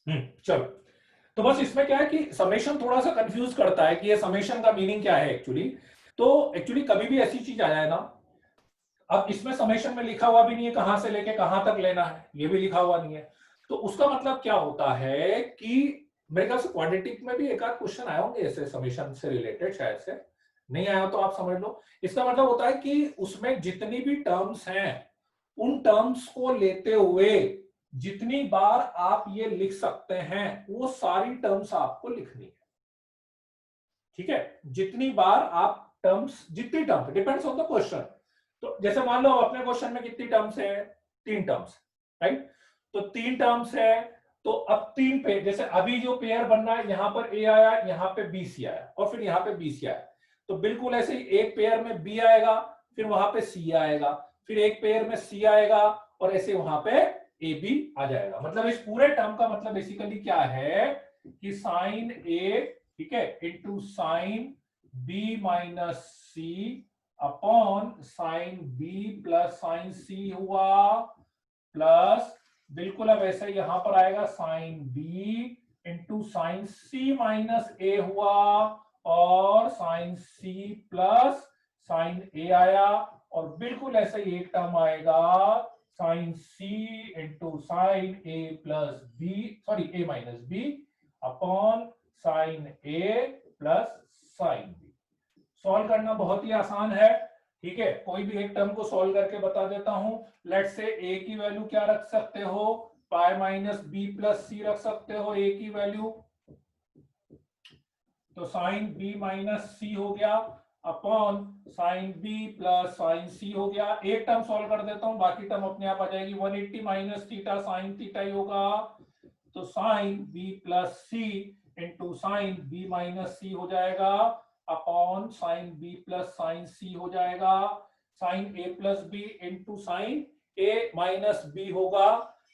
चलो, तो बस इसमें क्या है कि समेशन थोड़ा सा कंफ्यूज करता है कि ये समेशन का मीनिंग क्या है एक्चुअली। तो एक्चुअली कभी भी ऐसी चीज आ जाए ना, अब इसमें समेशन में लिखा हुआ भी नहीं है कहां से लेके कहां तक लेना है, ये भी लिखा हुआ नहीं है। तो उसका मतलब क्या होता है कि मेरे ख्याल से क्वाड्रेटिक में भी एक आध क्वेश्चन आए होंगे ऐसे समेशन से रिलेटेड, शायद से। नहीं आया तो आप समझ लो। इसका मतलब होता है कि उसमें जितनी भी टर्म्स हैं उन टर्म्स को लेते हुए जितनी बार आप ये लिख सकते हैं वो सारी टर्म्स आपको लिखनी है। ठीक है, जितनी बार आप टर्म्स, जितनी terms depends on the question. तो जैसे मान लो अपने क्वेश्चन में कितनी टर्म्स है, 3 टर्म्स, राइट। तो 3 टर्म्स है, तो अब 3 पे जैसे अभी जो पेयर बनना है, यहां पर ए आया, यहां पे बी सी आया और फिर यहां पे बी सी आया। तो बिल्कुल ऐसे ही एक पेयर में बी आएगा, फिर वहां पे सी आएगा, फिर एक पेयर में सी आएगा और ऐसे वहां पे ए बी आ जाएगा। मतलब इस पूरे टर्म का मतलब बेसिकली क्या है कि साइन ए, ठीक है, into sine B minus C upon sine B plus sine C हुआ, प्लस बिल्कुल अब ऐसे यहां पर आएगा sine B into sine C minus A हुआ और sine C plus sine A आया, और बिल्कुल ऐसे ही एक टर्म आएगा sine C into sine A plus B, sorry A minus B upon sine A plus sine B. Solve करना बहुत ही आसान है। ठीक है, कोई भी एक टर्म को सॉल्व करके बता देता हूं। लेट से ए की वैल्यू क्या रख सकते हो, पाई माइनस बी प्लस सी रख सकते हो ए की वैल्यू। तो साइन बी माइनस सी हो गया upon sine B plus sine C हो गया। एक टर्म सॉल्व कर देता हूं, बाकी टर्म अपने आप आ जाएगी। 180 माइनस थीटा साइन थीटा ही होगा। तो sine B plus C into sine B minus C हो जाएगा upon sine B plus sine C हो जाएगा। Sine A plus B into sine A minus B होगा।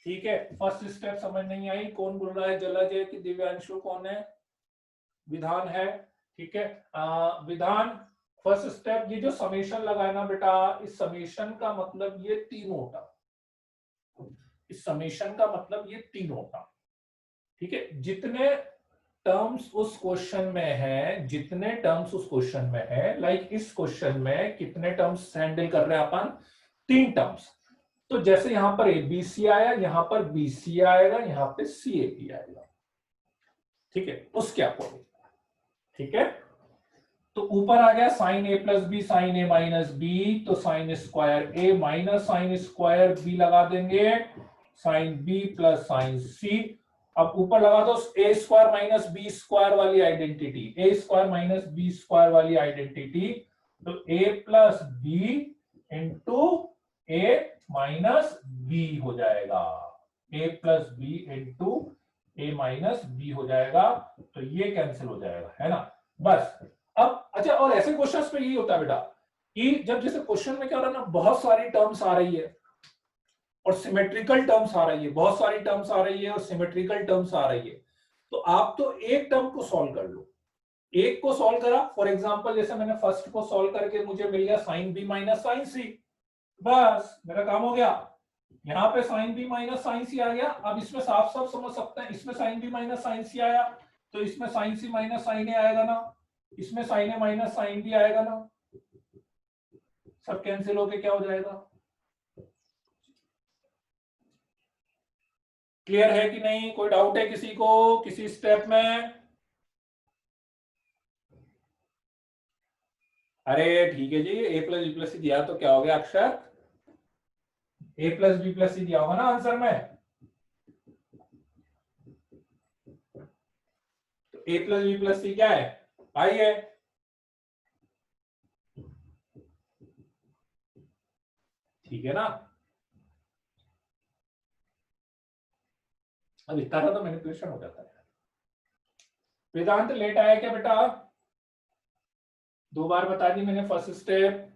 ठीक है, फर्स्ट स्टेप समझ नहीं आई। कौन बोल रहा है, जलज है कि दिव्यांशु, कौन है? विधान है। ठीक है, विधान फर्स्ट स्टेप, ये जो समेशन लगाए ना बेटा, इस समेशन का मतलब ये तीनों टर्म, इस समेशन का मतलब ये तीनों टर्म। ठीक है, जितने टर्म्स उस क्वेश्चन में है, जितने टर्म्स उस क्वेश्चन में है, लाइक इस क्वेश्चन में कितने टर्म्स हैंडल कर रहे हैं अपन, 3 टर्म्स। तो जैसे यहां पर एबीसी आया, यहां पर बीसी आएगा, यहां पे सी ए बी आएगा। ठीक है, उसके अकॉर्डिंग। ठीक है, तो ऊपर आ गया sign A plus B sign A minus B, तो साइन स्क्वायर ए माइनस साइन स्क्वायर बी लगा देंगे, साइन बी प्लस साइन सी। अब ऊपर लगा दो ए स्क्वायर माइनस बी स्क्वायर वाली आइडेंटिटी, ए स्क्वायर माइनस बी स्क्वायर वाली आइडेंटिटी। तो ए प्लस बी इंटू ए माइनस बी हो जाएगा, ए प्लस बी इंटू ए माइनस बी हो जाएगा। तो ये कैंसिल हो जाएगा, है ना, बस। अब अच्छा, और ऐसे क्वेश्चंस में यही होता है बेटा कि जब जैसे क्वेश्चन में क्या हो रहा है ना, बहुत सारी टर्म्स आ रही है और सिमेट्रिकल टर्म्स आ रही है, बहुत सारी टर्म्स आ रही है और सिमेट्रिकल टर्म्स आ रही है, तो आप तो एक टर्म को सॉल्व कर लो। एक को सॉल्व करा, फॉर एग्जांपल जैसे मैंने फर्स्ट को सॉल्व करके मुझे मिल गया साइन बी माइनस साइन सी, बस मेरा काम हो गया। यहाँ पे साइन बी माइनस साइन सी आ गया। अब इसमें साफ साफ समझ सकते हैं, इसमें साइन बी माइनस साइन सी आया तो इसमें साइन सी माइनस साइन ए आएगा ना, इसमें sign A minus sine B आएगा ना, सब कैंसिल होके क्या हो जाएगा। क्लियर है कि नहीं, कोई डाउट है किसी को किसी स्टेप में? अरे ठीक है जी, ए प्लस बी प्लस सी दिया तो क्या हो गया अक्षर, ए प्लस बी प्लस सी दिया होगा ना आंसर में। तो ए प्लस बी प्लस सी क्या है, आई है। ठीक है ना, अब इतना तो मैनिपुलेशन हो जाता है। वेदांत लेट आया क्या बेटा? 2 बार बता दी मैंने फर्स्ट स्टेप।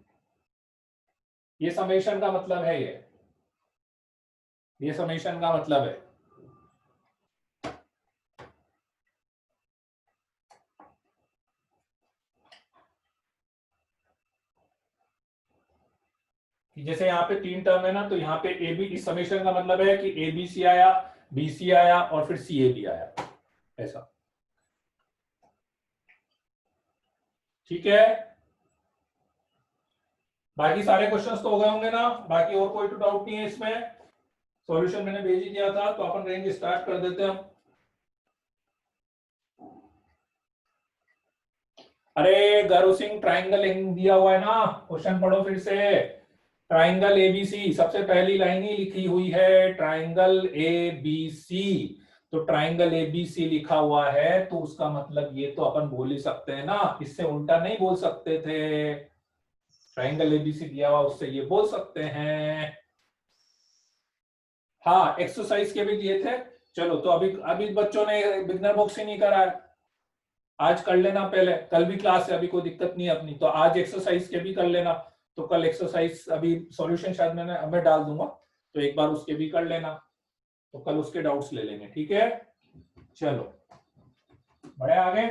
ये समेशन का मतलब है, ये समेशन का मतलब है। कि जैसे यहाँ पे 3 टर्म है ना, तो यहाँ पे ए बी, इस समेशन का मतलब है कि ए बी सी आया, BC आया और फिर CA भी आया, ऐसा। ठीक है, बाकी सारे क्वेश्चंस तो हो गए होंगे ना, बाकी और कोई तो डाउट नहीं है इसमें। सॉल्यूशन मैंने भेज ही दिया था, तो अपन रेंज स्टार्ट कर देते हैं हम। अरे गरु सिंह, ट्राइंगल दिया हुआ है ना, क्वेश्चन पढ़ो फिर से। ट्राइंगल ABC, सबसे पहली लाइन ही लिखी हुई है, ट्राइंगल ABC। तो ट्राइंगल ABC लिखा हुआ है, तो उसका मतलब ये तो अपन बोल ही सकते हैं ना, इससे उल्टा नहीं बोल सकते थे। ट्राइंगल ABC दिया हुआ, उससे ये बोल सकते हैं। हाँ, एक्सरसाइज के भी दिए थे। चलो, तो अभी अभी बच्चों ने बिगनर बॉक्स ही नहीं करा है, आज कर लेना, पहले कल भी क्लास है, अभी कोई दिक्कत नहीं है अपनी, तो आज एक्सरसाइज के भी कर लेना। तो कल एक्सरसाइज, अभी सॉल्यूशन शायद मैं डाल दूंगा, तो एक बार उसके भी कर लेना, तो कल उसके डाउट्स ले लेंगे। ठीक है, चलो बढ़े आगे।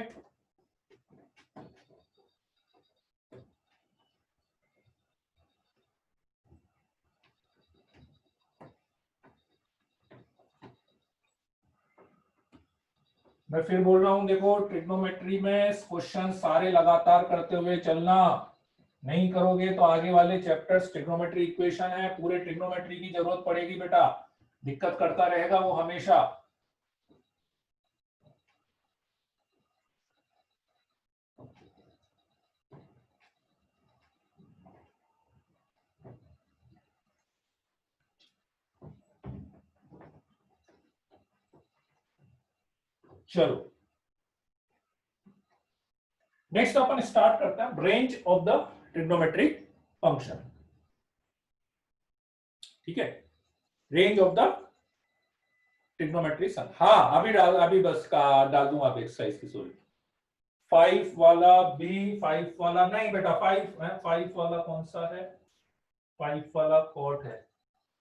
मैं फिर बोल रहा हूं, देखो ट्रिग्नोमेट्री में क्वेश्चन सारे लगातार करते हुए चलना, नहीं करोगे तो आगे वाले चैप्टर्स, ट्रिग्नोमेट्री इक्वेशन है, पूरे ट्रिग्नोमेट्री की जरूरत पड़ेगी बेटा, दिक्कत करता रहेगा वो हमेशा। चलो, नेक्स्ट अपन स्टार्ट करते हैं, range of the trigonometric function. ठीक है, range of the trigonometric function. हाँ, अभी बस का डाल दूंगा आप एक्सरसाइज की, सॉरी। 5 वाला भी, 5 वाला नहीं बेटा, 5 है, 5 वाला कौन सा है, 5 वाला कॉट है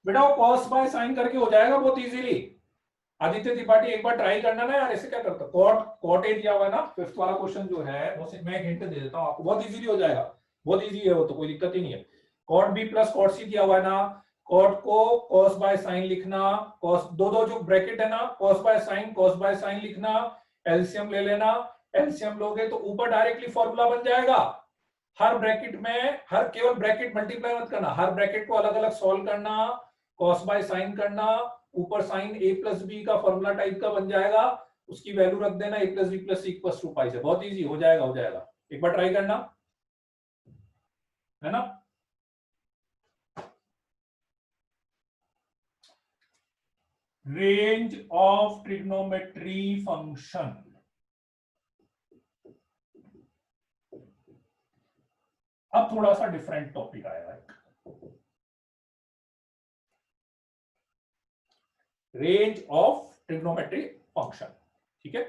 बेटा, वो कॉस बाय साइन करके हो जाएगा बहुत इजीली। आदित्य त्रिपाठी, एक बार ट्राई करना ना यार, ऐसे क्या करता, कॉट कॉट ए दिया हुआ है ना, 5th वाला क्वेश्चन जो है वो मैं एक हिंट दे देता हूँ आपको, बहुत इजीली हो जाएगा, बहुत इजी है वो, तो कोई दिक्कत ही नहीं है। Cot B plus cot C दिया हुआ है ना, कॉट को कॉस बाय साइन लिखना, कॉस दो दो जो ब्रैकेट है ना, कॉस बाय साइन लिखना, एलसीएम ले लेना, एलसीएम लोगे तो ऊपर डायरेक्टली फॉर्मूला बन जाएगा। हर ब्रैकेट में, हर केवल ब्रैकेट मल्टीप्लाई मत करना, हर ब्रैकेट को अलग अलग सॉल्व करना, कॉस बाय साइन करना, ऊपर साइन a प्लस बी का फॉर्मूला टाइप का बन जाएगा, उसकी वैल्यू रख देना, a plus B plus C equal to pi से, बहुत इजी हो जाएगा, हो जाएगा, एक बार ट्राई करना, है ना। Range of trigonometry function. अब थोड़ा सा डिफरेंट टॉपिक आएगा, रेंज ऑफ ट्रिग्नोमेट्री फंक्शन। ठीक है,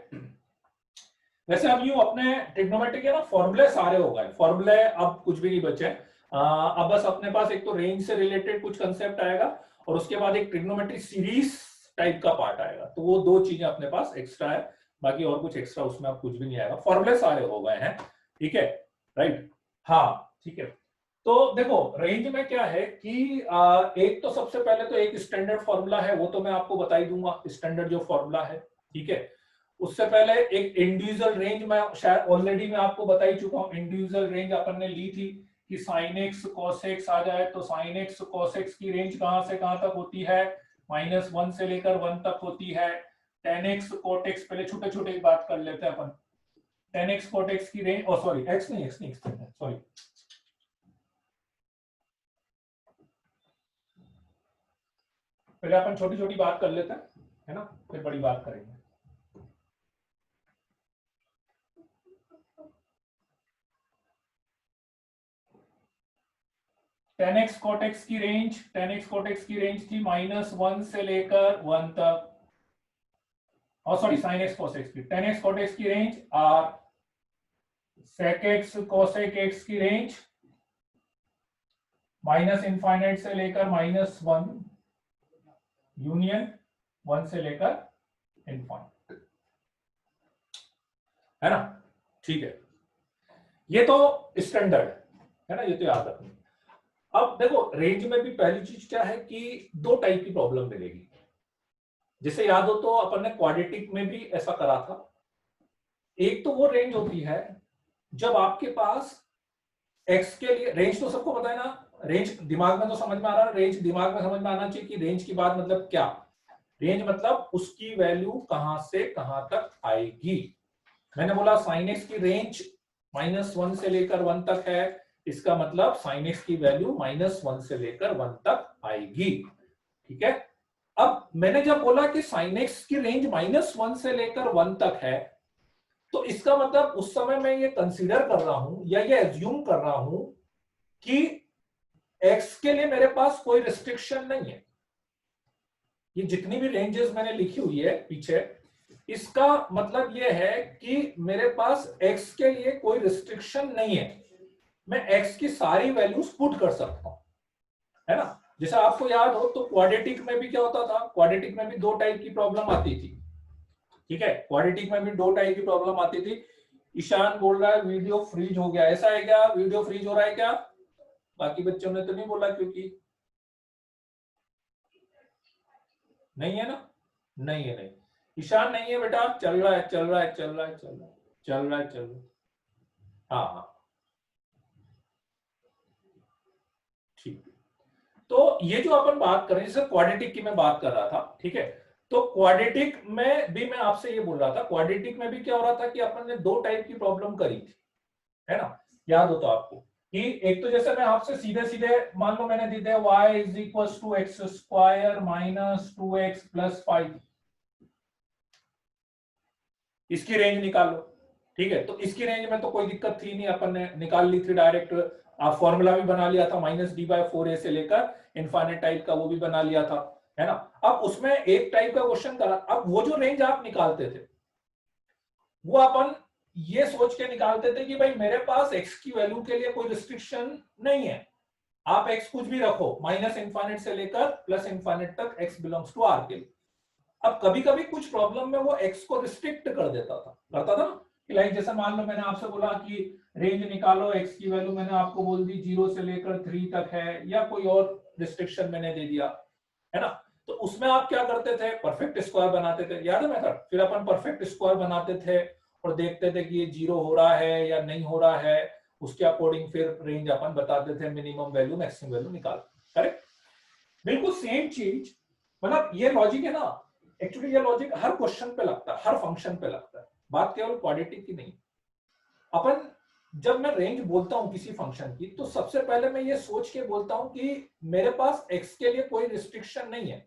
वैसे अब यूं अपने ट्रिग्नोमेट्री के ना फॉर्मूले सारे हो गए, फॉर्मूले अब कुछ भी नहीं बचे। अब बस अपने पास एक तो रेंज से रिलेटेड कुछ कंसेप्ट आएगा, और उसके बाद एक ट्रिग्नोमेट्री सीरीज टाइप का पार्ट आएगा, तो वो दो चीजें अपने पास एक्स्ट्रा है, बाकी और कुछ एक्स्ट्रा उसमें अब कुछ भी नहीं आएगा, फॉर्मूले सारे हो गए हैं। ठीक है, राइट, हाँ ठीक है। तो देखो रेंज में क्या है कि एक तो सबसे पहले तो एक स्टैंडर्ड फॉर्मूला है, वो तो मैं आपको बता ही दूंगा, स्टैंडर्ड जो फॉर्मूला है। ठीक है, उससे पहले एक इंडिविजुअल रेंज मैं शायद ऑलरेडी मैं आपको बता ही चुका हूं, इंडिविजुअल रेंज अपन ने ली थी कि साइन एक्स कॉस एक्स आ जाए, तो साइन एक्स कॉस एक्स की रेंज कहां से कहां तक होती है, -1 से लेकर 1 तक होती है। टेन एक्स कॉट एक्स, पहले छोटे छोटे बात कर लेते हैं अपन, टेन एक्स कॉट एक्स की रेंज, सॉरी एक्स नहीं, सॉरी, पहले अपन छोटी छोटी बात कर लेते हैं, है ना, फिर बड़ी बात करेंगे। टेन एक्स कॉट एक्स की range, tan x cot x की रेंज थी -1 से लेकर 1 तक, और sorry sine x cos x की, टेन एक्स कॉट एक्स की range are, sec x cosec x की रेंज -∞ से लेकर -1 यूनियन 1 से लेकर इनफाइनाइट, है ना। ठीक है, ये तो स्टैंडर्ड है ना, ये तो याद रखना। अब देखो रेंज में भी पहली चीज क्या है कि दो टाइप की प्रॉब्लम मिलेगी, जैसे याद हो तो अपन ने क्वाड्रेटिक में भी ऐसा करा था। एक तो वो रेंज होती है जब आपके पास एक्स के लिए, रेंज तो सबको पता है ना, रेंज दिमाग में तो समझ में आ रहा है, रेंज दिमाग में समझ में आना चाहिए कि रेंज की बात मतलब क्या। रेंज मतलब उसकी वैल्यू कहां से कहां तक आएगी। मैंने बोला साइन एक्स की रेंज -1 से लेकर 1 तक है, इसका मतलब साइन एक्स की वैल्यू -1 से लेकर 1 तक आएगी। ठीक है, अब मैंने जब बोला कि साइन एक्स की रेंज -1 से लेकर 1 तक है, तो इसका मतलब उस समय मैं ये कंसीडर कर रहा हूं या ये एज्यूम कर रहा हूं कि एक्स के लिए मेरे पास कोई रिस्ट्रिक्शन नहीं है। ये जितनी भी रेंजेस मैंने लिखी हुई है पीछे, इसका मतलब ये है कि मेरे पास एक्स के लिए कोई रिस्ट्रिक्शन नहीं है, मैं एक्स की सारी वैल्यूज पुट कर सकता हूं, है ना। जैसे आपको याद हो तो क्वाड्रेटिक में भी क्या होता था, क्वाड्रेटिक में भी दो टाइप की प्रॉब्लम आती थी। ठीक है, क्वाड्रेटिक में भी दो टाइप की प्रॉब्लम आती थी। ईशान बोल रहा है वीडियो फ्रीज हो गया, ऐसा है क्या, वीडियो फ्रीज हो रहा है क्या? बाकी बच्चों ने तो नहीं बोला, क्योंकि नहीं है ना, नहीं है, नहीं ईशान नहीं है बेटा, चल रहा है चल रहा है चल रहा है चल रहा है चल रहा है चल रहा है। हाँ हाँ ठीक। तो ये जो अपन बात कर रहे हैं, जैसे क्वाड्रेटिक की मैं बात कर रहा था, ठीक है, तो क्वाड्रेटिक में भी मैं आपसे ये बोल रहा था, क्वाड्रेटिक में भी क्या हो रहा था कि अपन ने दो टाइप की प्रॉब्लम करी थी, है ना। याद हो तो आपको कि एक तो जैसे मैं आपसे सीधे सीधे मान लो मैंने दी है y is equal to x square minus 2x प्लस 5, इसकी रेंज निकाल लो। ठीक है, तो इसकी रेंज में तो कोई दिक्कत थी नहीं, अपन ने निकाल ली थी डायरेक्ट। आप फॉर्मूला भी बना लिया था -d/4a से लेकर इनफाइनाइट टाइप का, वो भी बना लिया था, है ना। अब उसमें एक टाइप का क्वेश्चन करा, अब वो जो रेंज आप निकालते थे वो अपन ये सोच के निकालते थे कि भाई मेरे पास एक्स की वैल्यू के लिए कोई रिस्ट्रिक्शन नहीं है, आप एक्स कुछ भी रखो, -इनफाइनाइट से लेकर +इनफाइनाइट तक एक्स बिलोंग्स टू आर के लिए। अब कभी कभी कुछ प्रॉब्लम में वो एक्स को रिस्ट्रिक्ट कर देता था, करता था कि लाइक जैसे मान लो मैंने आपसे बोला कि रेंज निकालो, एक्स की वैल्यू मैंने आपको बोल दी 0 से लेकर 3 तक है, या कोई और रिस्ट्रिक्शन मैंने दे दिया, है ना। तो उसमें आप क्या करते थे, परफेक्ट स्क्वायर बनाते थे, याद है मेथड। फिर अपन परफेक्ट स्क्वायर बनाते थे और देखते थे कि ये 0 हो रहा है या नहीं हो रहा है, उसके अकॉर्डिंग फिर रेंज अपन बताते थे, मिनिमम वैल्यू मैक्सिमम वैल्यू निकाल। करेक्ट, बिल्कुल सेम चीज, मतलब ये लॉजिक है ना। एक्चुअली ये लॉजिक हर क्वेश्चन पे लगता है, हर फंक्शन पे लगता है, बात केवल क्वाड्रेटिक की नहीं। अपन जब मैं रेंज बोलता हूं किसी फंक्शन की, तो सबसे पहले मैं ये सोच के बोलता हूं कि मेरे पास एक्स के लिए कोई रिस्ट्रिक्शन नहीं है,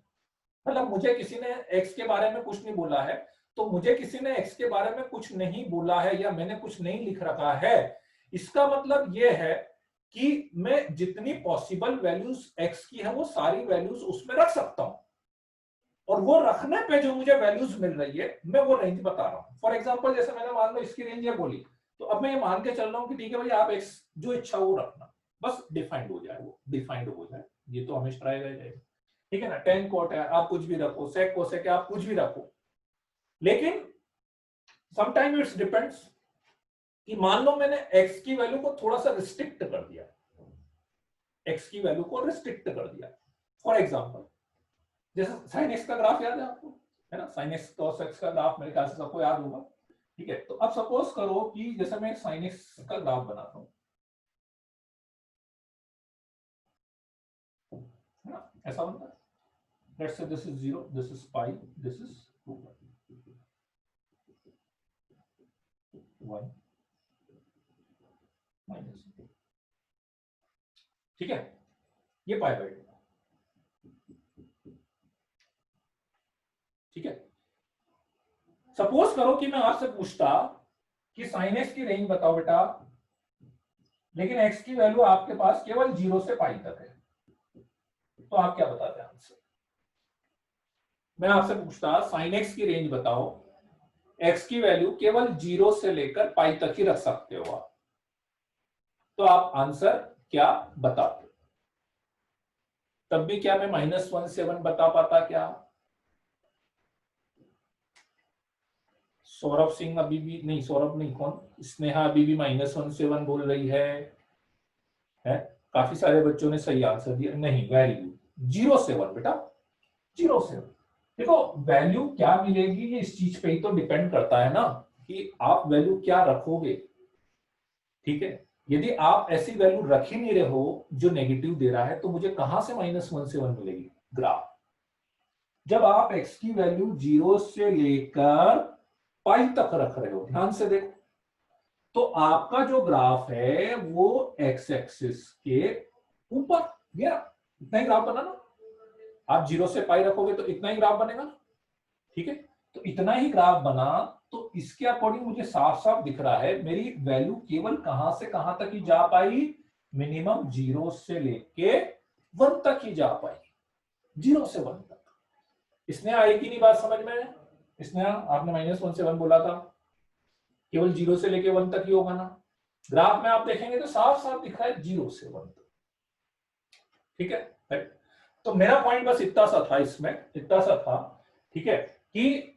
मतलब मुझे किसी ने एक्स के बारे में कुछ नहीं बोला है, तो मुझे किसी ने एक्स के बारे में कुछ नहीं बोला है या मैंने कुछ नहीं लिख रखा है, इसका मतलब यह है कि मैं जितनी पॉसिबल वैल्यूज एक्स की है वो सारी वैल्यूज उसमें रख सकता हूं, और वो रखने पे जो मुझे वैल्यूज मिल रही है मैं वो रेंज बता रहा हूं। फॉर एग्जांपल जैसे मैंने मान लो इसकी रेंज ये बोली, तो अब मैं ये मान के चल रहा हूं कि ठीक है भाई आप एक्स जो इच्छा वो रखना, बस डिफाइंड हो जाए, वो डिफाइंड हो जाए, ये तो हमेशा रहेगा ही रहेगा। ठीक है ना, टेन कोट है आप कुछ भी रखो, सेक कोसेक है आप कुछ भी रखो, लेकिन समटाइम इट्स डिपेंड्स कि मान लो मैंने एक्स की वैल्यू को थोड़ा सा रिस्ट्रिक्ट कर दिया, एक्स की वैल्यू को रिस्ट्रिक्ट कर दिया। फॉर एग्जांपल जैसे साइन एक्स का ग्राफ याद है आपको, है ना, साइन एक्स cos x का ग्राफ मेरे ख्याल से सबको याद होगा। ठीक है, तो अब सपोज करो कि जैसे मैं साइन एक्स का ग्राफ बनाता हूं, है ना, ऐसा बनता है। लेट्स से this is 0, this is pi, this is 2 1 minus, ठीक है, ये पाई बाय 2, ठीक है। सपोज करो कि मैं आपसे पूछता कि साइन एक्स की रेंज बताओ बेटा, लेकिन एक्स की वैल्यू आपके पास केवल 0 से पाई तक है, तो आप क्या बताते हैं आंसर। मैं आपसे पूछता साइन एक्स की रेंज बताओ, एक्स की वैल्यू केवल 0 से लेकर पाई तक ही रख सकते हो आप, तो आप आंसर क्या बताते। तब भी क्या मैं -1 बता पाता क्या? सौरभ सिंह अभी भी नहीं, सौरभ नहीं, कौन, स्नेहा अभी भी -1 बोल रही है। काफी सारे बच्चों ने सही आंसर दिया, नहीं, वेरी गुड, 0 7 बेटा, 0 7। देखो वैल्यू क्या मिलेगी ये इस चीज पे ही तो डिपेंड करता है ना कि आप वैल्यू क्या रखोगे। ठीक है, यदि आप ऐसी वैल्यू रख ही नहीं रहे हो जो नेगेटिव दे रहा है तो मुझे कहां से -1 से 1 मिलेगी। ग्राफ जब आप x की वैल्यू 0 से लेकर पाई तक रख रहे हो, ध्यान से देखो, तो आपका जो ग्राफ है वो एक्स एक्सिस के ऊपर गया, इतना ही ग्राफ बना ना। आप 0 से पाई रखोगे तो इतना ही ग्राफ बनेगा ना। ठीक है, तो इतना ही ग्राफ बना, तो इसके अकॉर्डिंग मुझे साफ साफ दिख रहा है मेरी वैल्यू केवल कहां से कहां तक ही जा पाई, मिनिमम 0 से लेके 1 तक ही जा पाई, 0 से 1 तक। इसने आई कि नहीं बात समझ में? इसने आपने -1 से 1 बोला था, केवल 0 से लेके 1 तक ही होगा ना। ग्राफ में आप देखेंगे तो साफ साफ दिख रहा है 0 से 1 तक। ठीक है, राइट। तो मेरा पॉइंट बस इतना सा था, इसमें इतना सा था, ठीक है, कि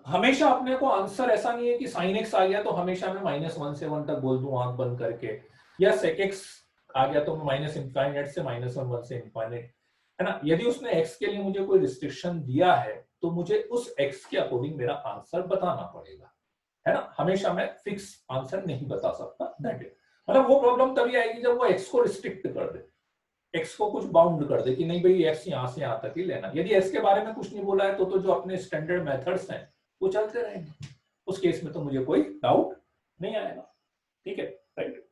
हमेशा अपने को आंसर ऐसा नहीं है कि साइन एक्स आ गया तो हमेशा मैं -1 से 1 तक बोल दूं आंख बंद करके, या सेक एक्स आ गया तो मैं माइनस इंफाइनेट से -1 से इंफाइनेट, है ना। यदि उसने एक्स के लिए मुझे कोई रिस्ट्रिक्शन दिया है तो मुझे उस एक्स के अकॉर्डिंग मेरा आंसर बताना पड़ेगा, है ना। हमेशा मैं फिक्स आंसर नहीं बता सकता, दैट इज, मतलब वो प्रॉब्लम तभी आएगी जब वो एक्स को रिस्ट्रिक्ट कर दे, एक्स को कुछ बाउंड कर दे कि नहीं भाई एक्स यहां से यहां तक ही लेना। यदि एक्स के बारे में कुछ नहीं बोला है तो जो अपने स्टैंडर्ड मेथड्स हैं वो चलते रहेंगे, उस केस में तो मुझे कोई डाउट नहीं आएगा। ठीक है, राइट।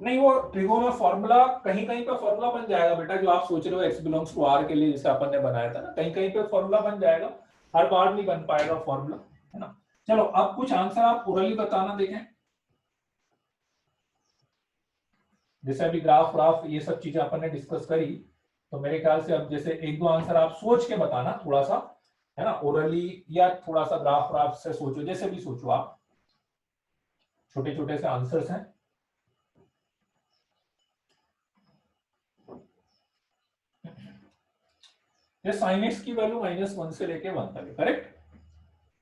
नहीं, वो ट्रिगो में फॉर्मूला कहीं कहीं पे फॉर्मूला बन जाएगा बेटा, जो आप सोच रहे हो एक्स बिलोंग्स टू आर के लिए जैसे अपन ने बनाया था ना, कहीं कहीं पे फॉर्मूला बन जाएगा, हर बार नहीं बन पाएगा फॉर्मूला, है ना। चलो अब कुछ आंसर आप ओरली बताना, देखें। जैसे अभी ग्राफ व्राफ ये सब चीजें अपन ने डिस्कस करी, तो मेरे ख्याल से अब जैसे एक दो आंसर आप सोच के बताना थोड़ा सा, है ना, ओरली, या थोड़ा सा ग्राफ व्राफ से सोचो, जैसे भी सोचो आप, छोटे छोटे से आंसर्स हैं। ये साइन एक्स की वैल्यू -1 से लेके 1 तक है, करेक्ट।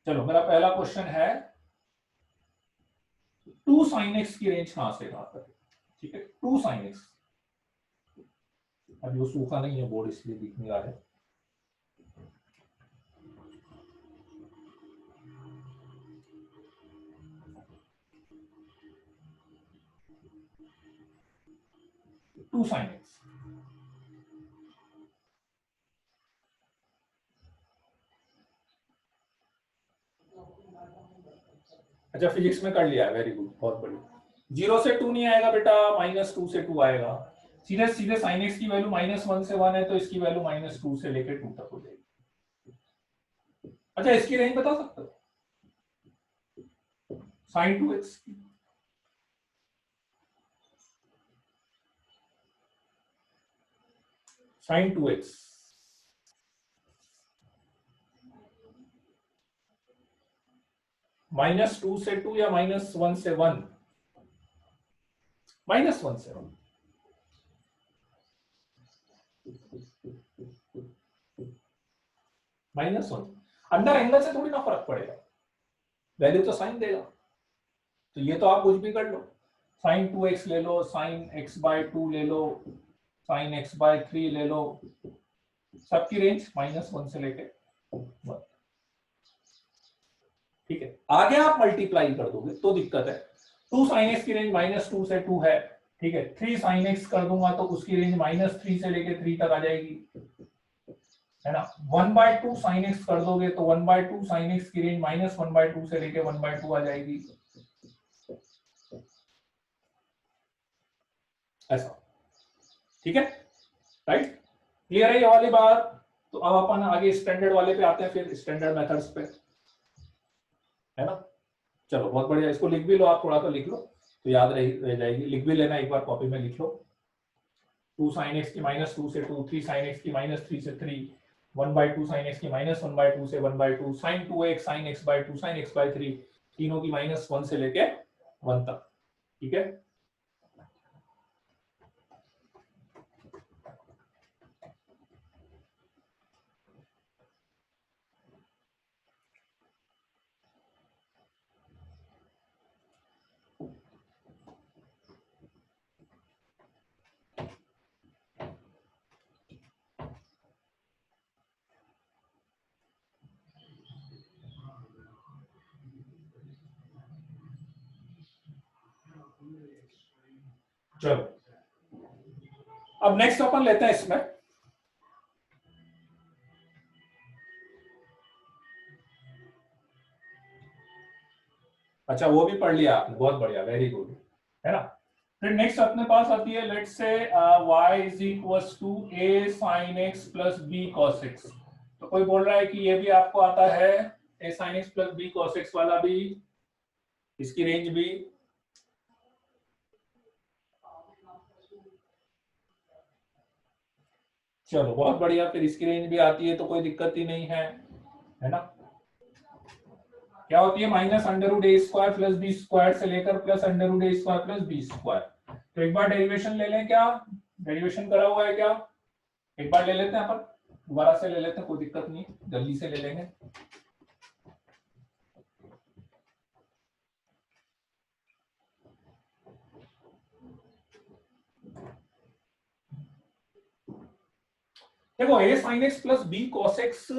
चलो मेरा पहला क्वेश्चन है 2 साइन एक्स की रेंज कहां से कहां तक है। ठीक है, 2 साइन एक्स, अभी वो सूखा नहीं है बोर्ड इसलिए दिख नहीं रहा है। टू साइन एक्स, अच्छा फिजिक्स में कर लिया है, वेरी गुड, बहुत बढ़िया। 0 से 2 नहीं आएगा बेटा, -2 से 2 आएगा। सीधे सीधे साइन एक्स की वैल्यू -1 से 1 है तो इसकी वैल्यू -2 से लेकर 2 तक हो जाएगी। अच्छा इसकी रेंज बता सकते हो साइन 2x की? साइन 2x -2 से 2 या -1 से 1? -1 से 1, -1 अंदर एंगल से थोड़ी ना फर्क पड़ेगा, वैल्यू तो साइन देगा। तो ये तो आप कुछ भी कर लो, साइन 2x ले लो, साइन x/2 ले लो, साइन x/3 ले लो, सबकी रेंज -1 से लेके 1। ठीक है, आगे आप मल्टीप्लाई कर दोगे तो दिक्कत है। 2 साइन एक्स की रेंज -2 से 2 है, ठीक है, 3 साइन एक्स कर दूंगा तो उसकी रेंज -3 से लेके 3 तक आ जाएगी, है ना। 1/2 साइन एक्स कर दोगे तो 1/2 साइन एक्स की रेंज -1/2 से लेके 1/2 आ जाएगी, ऐसा। ठीक है, राइट, क्लियर है ये वाली बात। तो अब अपन आगे स्टैंडर्ड वाले पे आते हैं, फिर स्टैंडर्ड मेथड्स पे, है ना। चलो बहुत बढ़िया, इसको लिख भी लो, आप थोड़ा सा लिख लो तो याद रह जाएगी, लिख भी लेना, एक बार कॉपी में लिख लो। 2 साइन एक्स की -2 से 2, 3 साइन एक्स की -3 से 3, 1/2 साइन एक्स की -1/2 से 1/2, sign 2x sign x/2 sign x/3, तीनों की -1 से लेके 1 तक। ठीक है, चलो अब नेक्स्ट अपन लेते हैं इसमें अच्छा वो भी पढ़ लिया आपने, बहुत बढ़िया, वेरी गुड, है ना। फिर नेक्स्ट अपने पास आती है let's say y is equals to a sin x plus b cos x। तो कोई बोल रहा है कि ये भी आपको आता है a sin x plus b cos x वाला भी, इसकी रेंज भी। चलो बहुत बढ़िया, फिर इसकी रेंज भी आती है तो कोई दिक्कत ही नहीं है ना। क्या होती है माइनस अंडर रूट ए स्क्वायर प्लस बी स्क्वायर से लेकर प्लस अंडर रूट ए स्क्वायर प्लस बी स्क्वायर। तो एक बार डेरिवेशन ले लें, क्या डेरिवेशन करा हुआ है क्या, एक बार ले लेते हैं अपन, दोबारा से ले लेते हैं, कोई दिक्कत नहीं, जल्दी से ले लेंगे। देखो a sin x plus b cos x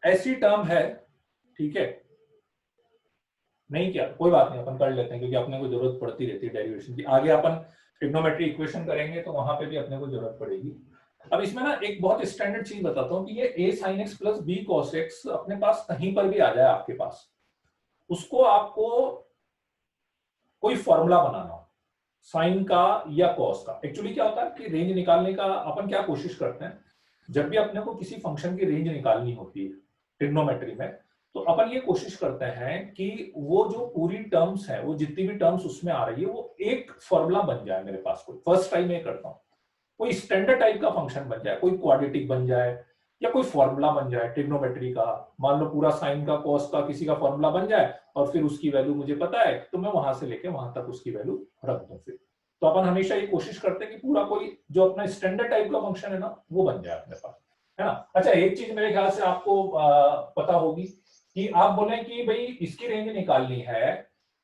ऐसी टर्म है, ठीक है, नहीं क्या कोई बात नहीं, अपन कर लेते हैं क्योंकि अपने को जरूरत पड़ती रहती है डेरिवेशन की। आगे अपन ट्रिग्नोमेट्री इक्वेशन करेंगे तो वहां पे भी अपने को जरूरत पड़ेगी। अब इसमें ना एक बहुत स्टैंडर्ड चीज बताता हूँ कि ये a sin x plus b cos x अपने पास कहीं पर भी आ जाए आपके पास, उसको आपको कोई फॉर्मूला बनाना हो साइन का या कॉस का। एक्चुअली क्या होता है कि रेंज निकालने का अपन क्या कोशिश करते हैं, जब भी अपने को किसी फंक्शन की रेंज निकालनी होती है ट्रिग्नोमेट्री में, तो अपन ये कोशिश करते हैं कि वो जो पूरी टर्म्स है, वो जितनी भी टर्म्स उसमें आ रही है, वो एक फॉर्मूला बन जाए मेरे पास। कोई फर्स्ट टाइम में करता हूँ, कोई स्टैंडर्ड टाइप का फंक्शन बन जाए, कोई क्वाड्रेटिक बन जाए या कोई फॉर्मूला बन जाए ट्रिग्नोमेट्री का। मान लो पूरा साइन का कॉस का किसी का फॉर्मूला बन जाए और फिर उसकी वैल्यू मुझे पता है, तो मैं वहां से लेके वहां तक उसकी वैल्यू रख दूं। फिर तो अपन हमेशा ये कोशिश करते हैं कि पूरा कोई जो अपना स्टैंडर्ड टाइप का फंक्शन है ना, वो बन जाए अपने पास, है ना। अच्छा एक चीज मेरे ख्याल से आपको पता होगी कि आप बोले कि भाई इसकी रेंज निकालनी है,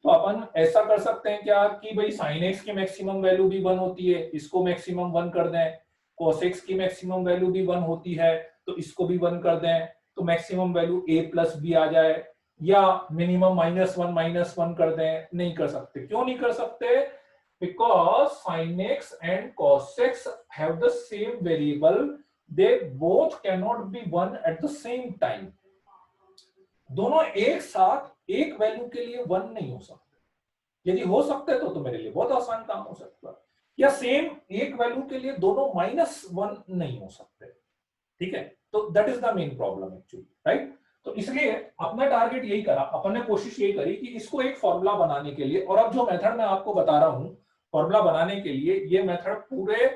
तो अपन ऐसा कर सकते हैं क्या कि भाई साइन एक्स की मैक्सिमम वैल्यू भी 1 होती है, इसको मैक्सिमम 1 कर दें, cos x की मैक्सिमम वैल्यू भी 1 होती है तो इसको भी 1 कर दें, तो maximum value a plus B आ जाए, या मिनिमम -1 कर दें। नहीं कर सकते, क्यों नहीं कर सकते, because sin x and cos x have the same variable, they both can not be 1 at the same time. दोनों एक साथ एक वैल्यू के लिए 1 नहीं हो सकते। यदि हो सकते तो मेरे लिए बहुत आसान काम हो सकता है। या सेम एक वैल्यू के लिए दोनों -1 नहीं हो सकते, ठीक है। तो that is the main problem actually, right. तो इसलिए अपना टारगेट यही करा, अपन ने कोशिश यही करी कि इसको एक फॉर्मूला बनाने के लिए, और अब जो मेथड मैं आपको बता रहा हूं फॉर्मूला बनाने के लिए, ये मेथड पूरे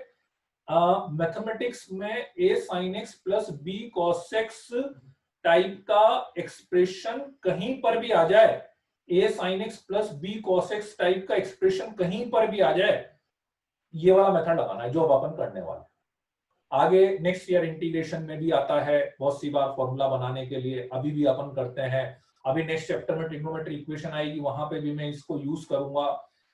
मैथमेटिक्स में a sin x plus b cos x type का एक्सप्रेशन कहीं पर भी आ जाए, a sin x plus b cos x type का एक्सप्रेशन कहीं पर भी आ जाए, ये वाला मेथड लगाना है जो अब अपन करने वाले। आगे नेक्स्ट ईयर इंटीग्रेशन में भी आता है बहुत सी बार फॉर्मूला बनाने के लिए, अभी भी अपन करते हैं। अभी नेक्स्ट चैप्टर में ट्रिग्नोमेट्री इक्वेशन आएगी, वहां पे भी मैं इसको यूज करूंगा,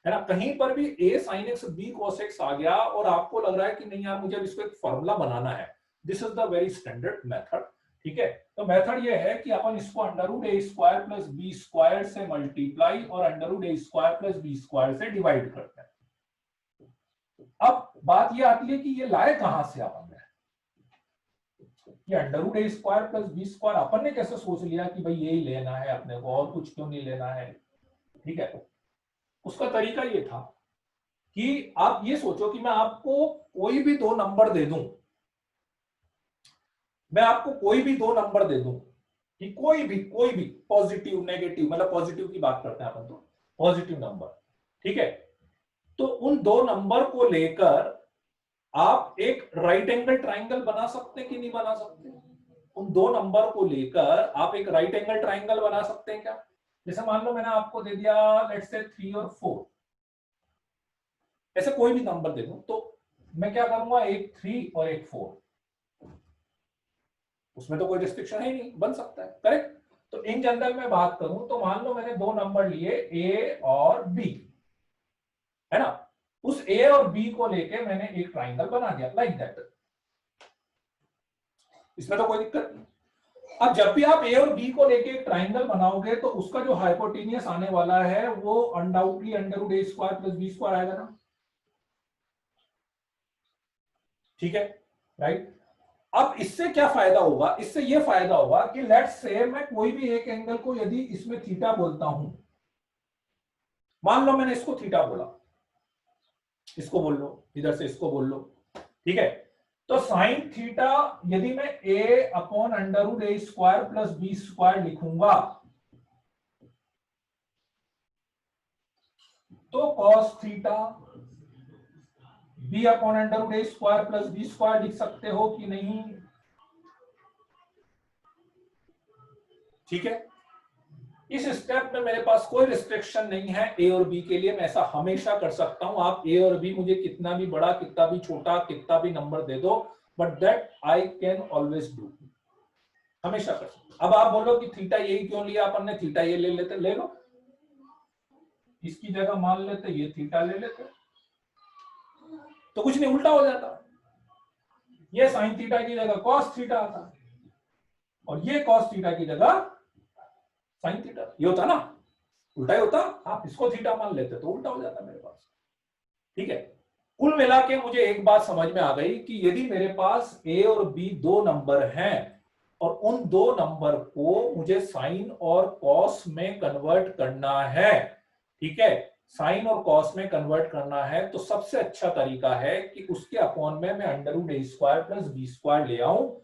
है ना। कहीं पर भी a sin x b cos x आ गया और आपको लग रहा है कि नहीं यार मुझे इसको एक फॉर्मूला बनाना है, this is the very standard method, ठीक है। तो मेथड ये है कि अपन इसको under root a square plus b square से मल्टीप्लाई और under root a square plus b square से डिवाइड करते हैं। अब बात ये आती है कि ये लाए कहां से अपन ने, ये under root a square plus b square अपन ने कैसे सोच लिया कि भाई यही लेना है अपने को और कुछ क्यों नहीं लेना है, ठीक है। उसका तरीका ये था कि आप ये सोचो कि मैं आपको कोई भी दो नंबर दे दूं, मैं आपको कोई भी दो नंबर दे दूं कि कोई भी पॉजिटिव नेगेटिव, मतलब पॉजिटिव की बात करते हैं अपन, तो पॉजिटिव नंबर, ठीक है। तो उन दो नंबर को लेकर आप एक राइट एंगल ट्राइंगल बना सकते हैं कि नहीं बना सकते। उन दो नंबर को लेकर आप एक राइट एंगल ट्राइंगल बना सकते हैं क्या। जैसे मान लो मैंने आपको दे दिया लेट्स से 3 और 4, ऐसे कोई भी नंबर दे दूं तो मैं क्या करूंगा, एक 3 और एक 4, उसमें तो कोई रिस्ट्रिक्शन है नहीं, बन सकता है, करेक्ट। तो इन जनरल में बात करूं तो मान लो मैंने दो नंबर लिए a और b, है ना। उस a और b को लेके मैंने एक ट्राइंगल बना दिया लाइक दैट, इसमें तो कोई दिक्कत नहीं। अब जब भी आप a और b को लेके एक ट्राइंगल बनाओगे तो उसका जो हाइपोटेनियस आने वाला है वो undoubtedly under root a square plus b square आएगा ना। ठीक है, राइट। अब इससे क्या फायदा होगा, इससे यह फायदा होगा कि लेट्स से मैं कोई भी एक एंगल को यदि इसमें थीटा बोलता हूं, मान लो मैंने इसको थीटा बोला, इसको बोल लो, इधर से इसको बोल लो, ठीक है। तो साइन थीटा यदि मैं a upon under root A square plus B square लिखूंगा, तो cos theta b upon under root ए स्क्वायर प्लस बी स्क्वायर लिख सकते हो कि नहीं? ठीक है, इस स्टेप में मेरे पास कोई रिस्ट्रिक्शन नहीं है ए और बी के लिए, मैं ऐसा हमेशा कर सकता हूं। आप ए और बी मुझे कितना भी बड़ा, कितना भी छोटा, कितना भी नंबर दे दो, but that I can always do, हमेशा कर सकता। अब आप बोलो कि थीटा यही क्यों लिया अपन ने, थीटा ये ले लेते, ले लो, इसकी जगह मान लेते ये थीटा ले लेते, तो कुछ नहीं, उल्टा हो जाता, ये साइन थीटा की जगह कॉस थीटा आता और ये कॉस थीटा की जगह साइन थीटा, ये होता ना, उल्टा ही होता। आप इसको थीटा मान लेते तो उल्टा हो जाता मेरे पास, ठीक है। कुल मिला के मुझे एक बात समझ में आ गई कि यदि मेरे पास ए और बी दो नंबर हैं और उन दो नंबर को मुझे साइन और कॉस में कन्वर्ट करना है, ठीक है, साइन और कॉस में कन्वर्ट करना है, तो सबसे अच्छा तरीका है कि उसके अपॉन में मैं अंडर रूट ए स्क्वायर प्लस बी स्क्वायर ले आऊं।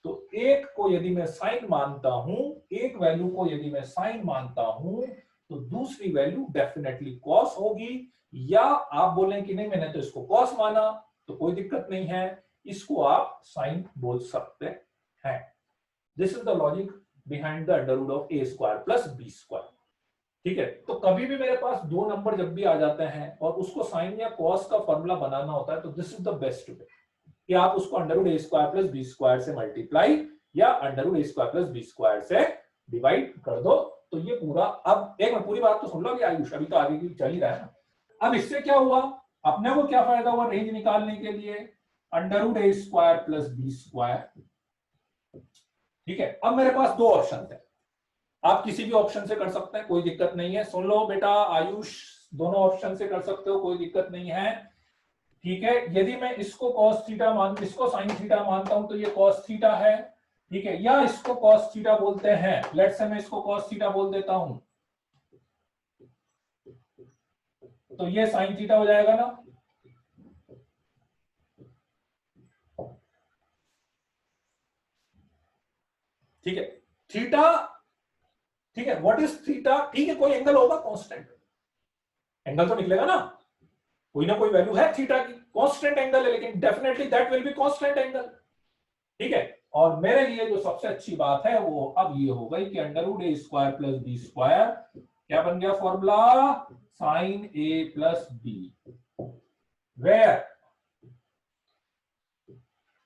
तो एक को यदि मैं साइन मानता हूं, एक वैल्यू को यदि मैं साइन मानता हूं, तो दूसरी वैल्यू डेफिनेटली कॉस होगी। या आप बोलें कि नहीं मैंने तो इसको कॉस माना, तो कोई दिक्कत नहीं है, इसको आप साइन बोल सकते हैं। This is the logic behind the under root of a square plus B square, ठीक है। तो कभी भी मेरे पास दो नंबर जब भी आ जाते हैं और उसको साइन या कॉस का फॉर्मूला बनाना होता है, तो this is the best way कि आप उसको अंडर रूट ए स्क्वायर प्लस बी स्क्वायर से मल्टीप्लाई या अंडर रूट ए स्क्वायर प्लस बी स्क्वायर से डिवाइड कर दो। तो ये पूरा, अब एक मिनट पूरी बात तो सुन लो अभी आयुष, अभी तो आगे की चल ही रहा है ना। अब इससे क्या हुआ, अपने को क्या फायदा हुआ रेंज निकालने के लिए, अंडर रूट ए स्क्वायर प्लस बी स्क्वायर, ठीक है। अब मेरे पास दो ऑप्शन है, आप किसी भी ऑप्शन से कर सकते हैं, कोई दिक्कत नहीं है। सुन लो बेटा आयुष, दोनों ऑप्शन से कर सकते हो, कोई दिक्कत नहीं है, ठीक है। यदि मैं इसको cos थीटा मान, इसको sin थीटा मानता हूं, तो ये cos थीटा है, ठीक है, या इसको cos थीटा बोलते हैं, लेट्स से मैं इसको cos थीटा बोल देता हूं, तो ये sin थीटा हो जाएगा ना, ठीक है। थीटा, ठीक है, व्हाट इज थीटा, ठीक है, कोई एंगल होगा कांस्टेंट, एंगल तो निकलेगा ना, कोई ना कोई वैल्यू है थीटा की, कांस्टेंट एंगल है, लेकिन definitely that will be constant angle, ठीक है। और मेरे लिए जो सबसे अच्छी बात है वो अब ये हो गई कि अंडर रूट ए स्क्वायर प्लस बी स्क्वायर क्या बन गया formula, sine A plus b, where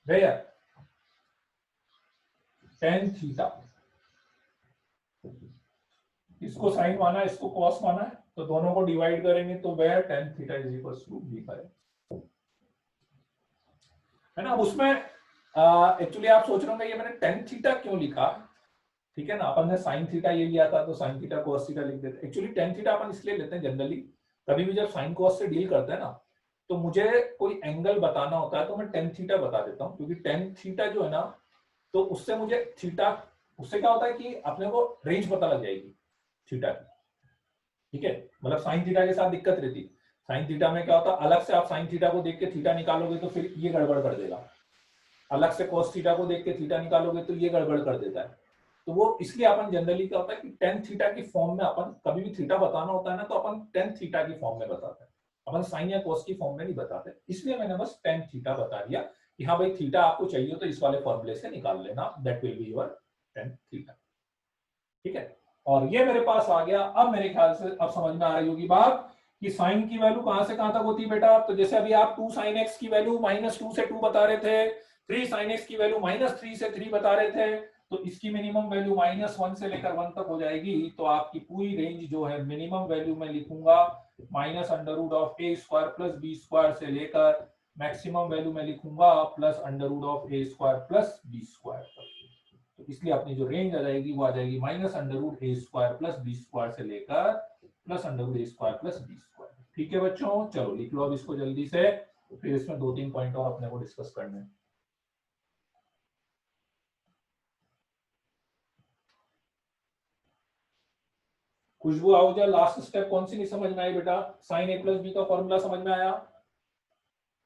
where tan theta, इसको साइन माना, इसको कॉस माना है, तो दोनों को डिवाइड करेंगे तो where tan theta is equal to b है ना। अब उसमें एक्चुअली आप सोच रहे होंगे ये मैंने टेन थीटा क्यों लिखा, ठीक है ना, अपन ने साइन थीटा ये लिया था तो साइन थीटा कॉस थीटा लिख देते। एक्चुअली टेन थीटा अपन इसलिए लेते हैं जनरली, कभी भी जब साइन कॉस से डील करते हैं ना, तो मुझे कोई एंगल बताना होता है तो मैं टेन थीटा बता देता हूँ, क्योंकि टेन थीटा जो है ना, तो उससे मुझे थीटा, उससे क्या होता है कि अपने को रेंज पता लग जाएगी थीटा की, ठीक है। मतलब साइन थीटा के साथ दिक्कत रहती, साइन थीटा में क्या होता है, अलग से आप साइन थीटा को देख के थीटा निकालोगे तो फिर ये गड़बड़ कर देगा, अलग से cos थीटा को देख के थीटा निकालोगे तो ये गड़बड़ कर देता है। तो वो इसलिए अपन जनरली क्या होता है कि टेन थीटा की फॉर्म में अपन कभी भी थीटा बताना होता है ना, तो अपन टेन थीटा की फॉर्म में बताते हैं, अपन साइन या cos की फॉर्म में नहीं बताते। इसलिए मैंने बस टेन थीटा बता दिया कि हाँ भाई थीटा आपको चाहिए तो इस वाले फॉर्मूले से निकाल लेना, that will be your tan theta, ठीक है। और ये मेरे पास आ गया। अब मेरे ख्याल से अब समझ में आ रही होगी बात कि साइन की वैल्यू कहां से कहां तक होती है बेटा। तो जैसे अभी आप 2 sin x की वैल्यू -2 से 2 बता रहे थे, 3 sin x की वैल्यू -3 से 3 बता रहे थे, तो इसकी मिनिमम वैल्यू -1 से लेकर 1 तक हो जाएगी। तो आपकी पूरी रेंज जो है मिनिमम वैल्यू मैं लिखूंगा -√a² प्लस b स्क्वायर से लेकर मैक्सिमम वैल्यू मैं लिखूंगा +√a² प्लस b स्क्वायर तक। तो इसलिए अपनी जो रेंज आ जाएगी वो आ जाएगी -√a² प्लस b स्क्वायर से लेकर +√a² प्लस b स्क्वायर। ठीक है बच्चों, चलो लिख लो अब इसको जल्दी से। फिर इसमें 2-3 पॉइंट और अपने को डिस्कस करने हैं। खुशबू आहूजा, लास्ट स्टेप कौन सी नहीं समझ में आई बेटा? साइन ए प्लस बी का फॉर्मूला समझ में आया?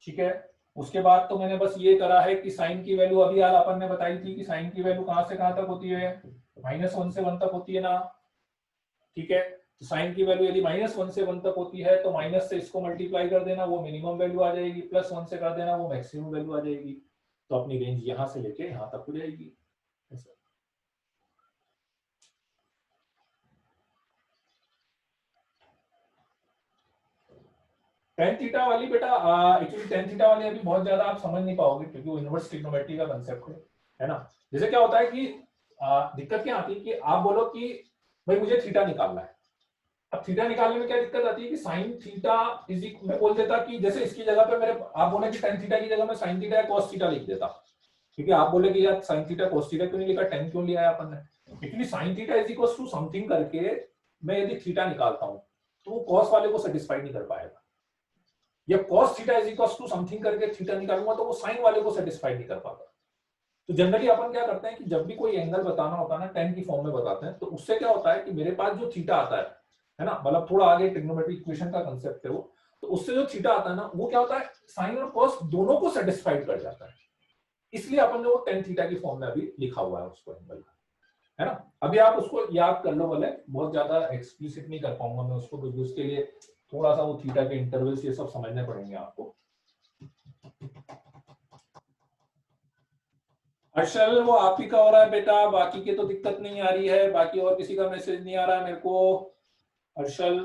ठीक है। उसके बाद तो मैंने बस ये करा है कि साइन की वैल्यू अभी यार अपन ने बताई थी कि साइन की वैल्यू कहां से कहां तक होती है, -1 से 1 तक होती है ना। ठीक है, तो साइन की वैल्यू यदि -1 से 1 तक होती है तो माइनस से इसको मल्टीप्लाई कर देना, वो मिनिमम वैल्यू आ जाएगी, +1 से कर देना, वो मैक्सिमम वैल्यू आ जाएगी। तो अपनी रेंज यहां से लेके यहां तक हो जाएगी। टेन थीटा वाली बेटा, एक्चुअली टेन थीटा वाली अभी बहुत ज्यादा आप समझ नहीं पाओगे क्योंकि वो इनवर्स ट्रिग्नोमेट्री का कंसेप्ट है ना। जैसे क्या होता है कि दिक्कत क्या आती है कि आप बोलो कि भाई मुझे थीटा निकालना है। अब थीटा निकालने में क्या दिक्कत आती है कि साइन थीटा इज मैं बोल देता कि जैसे इसकी जगह पे मेरे आप बोले कि टेन थीटा की जगह मैं साइन थीटा या कॉस थीटा लिख देता, क्योंकि आप बोले कि यार साइन थीटा कॉस थीटा क्यों नहीं लिखा, टेन क्यों लिया है अपन ने? Actually sine theta is equal to something करके मैं यदि थीटा निकालता हूं तो वो कॉस वाले को सेटिस्फाई नहीं कर पाएगा, या cos theta is equal to something करके थीटा निकालूंगा तो वो साइन वाले को सेटिस्फाई नहीं कर पाता। तो जनरली अपन क्या करते हैं कि जब भी कोई एंगल बताना होता है ना, टेन की फॉर्म में बताते हैं, तो उससे क्या होता है कि मेरे पास जो थीटा आता है ना, मतलब थोड़ा आगे ट्रिग्नोमेट्रिक इक्वेशन का कांसेप्ट है वो, तो उससे जो थीटा आता है ना वो क्या होता है, साइन और कॉस दोनों को सेटिस्फाइड कर जाता है। इसलिए अपन ने वो टेन थीटा की फॉर्म में अभी लिखा हुआ है उसको एंगल का, है ना। अभी आप उसको याद कर लो, भले बहुत ज्यादा एक्सप्लिसिट नहीं कर पाऊंगा मैं उसको, क्योंकि उसके लिए थोड़ा सा वो थीटा के इंटरवल्स ये सब समझने पड़ेंगे आपको। अर्शल, वो आप ही का हो रहा है बेटा, बाकी के तो दिक्कत नहीं आ रही है, बाकी और किसी का मैसेज नहीं आ रहा है मेरे को। अर्शल,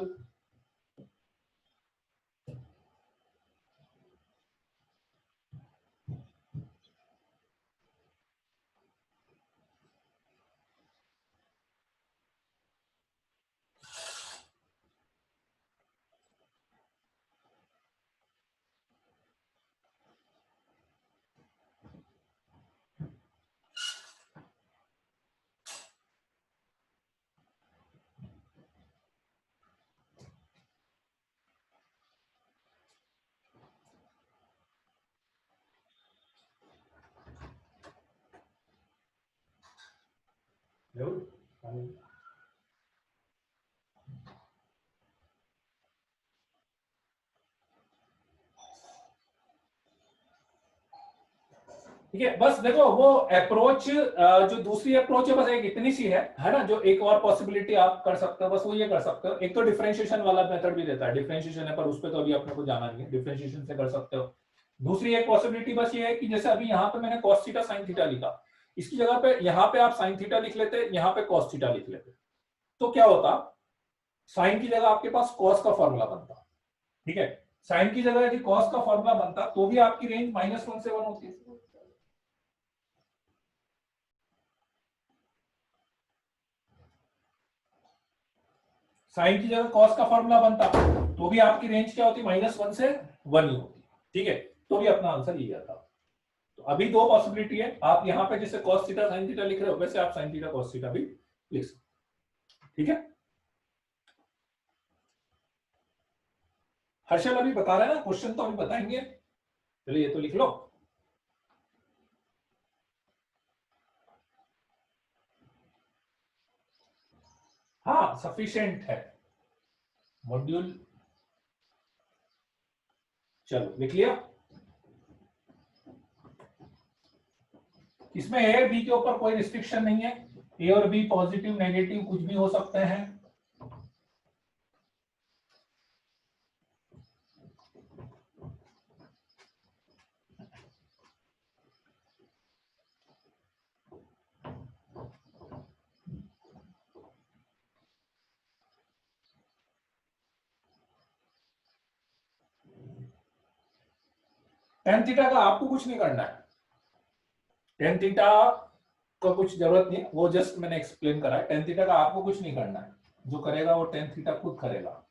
ठीक है। बस देखो वो अप्रोच, जो दूसरी अप्रोच है बस एक इतनी सी है ना, जो एक और पॉसिबिलिटी आप कर सकते हो, बस वो ये कर सकते हो। एक तो डिफरेंशिएशन वाला मेथड भी देता है, डिफरेंशिएशन है पर उस पर तो अभी अपने को जाना नहीं है, डिफरेंशिएशन से कर सकते हो। दूसरी एक पॉसिबिलिटी बस ये है कि जैसे अभी यहाँ पे मैंने cos थीटा sin थीटा लिखा, इसकी जगह पे यहाँ पे आप sin थीटा लिख लेते, यहाँ पे cos थीटा लिख लेते, तो क्या होता, साइन की जगह आपके पास cos का फॉर्मूला बनता। ठीक है, साइन की जगह यदि cos का फॉर्मूला बनता तो भी आपकी रेंज -1 से 1 होती है। साइन की जगह cos का फॉर्मूला बनता तो भी आपकी रेंज क्या होती, -1 से 1 ही होती। ठीक है, तो भी अपना आंसर यही आता। तो अभी दो पॉसिबिलिटी है, आप यहाँ पे जैसे cos थीटा sin थीटा लिख रहे हो वैसे आप sin थीटा cos थीटा भी लिख सकते। ठीक है, हर्षल अभी बता रहे हैं ना, क्वेश्चन तो अभी बताएंगे, चलिए ये तो लिख लो। हाँ सफिशिएंट है मॉड्यूल, चलो लिख लिया। इसमें ए और बी के ऊपर कोई रिस्ट्रिक्शन नहीं है, ए और बी पॉजिटिव नेगेटिव कुछ भी हो सकते हैं। टेन थीटा का आपको कुछ नहीं करना है, टेन थीटा का कुछ जरूरत नहीं, वो जस्ट मैंने एक्सप्लेन करा है। टेन थीटा का आपको कुछ नहीं करना है, जो करेगा वो टेन थीटा खुद करेगा।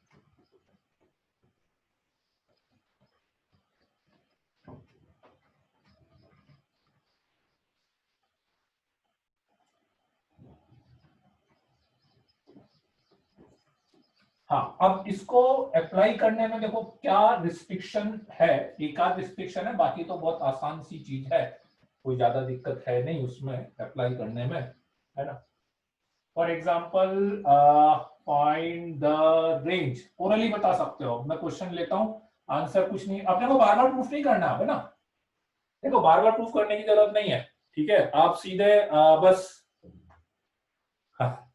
हाँ, अब इसको अप्लाई करने में देखो क्या रिस्ट्रिक्शन है, एक आध रिस्ट्रिक्शन है, बाकी तो बहुत आसान सी चीज है, कोई ज्यादा दिक्कत है नहीं उसमें अप्लाई करने में, है ना। For example find the range, orally बता सकते हो, मैं क्वेश्चन लेता हूं, आंसर कुछ नहीं, अपने को बार बार प्रूफ नहीं करना है ना, देखो बार बार प्रूफ करने की जरूरत नहीं है, ठीक है, आप सीधे बस, हाँ,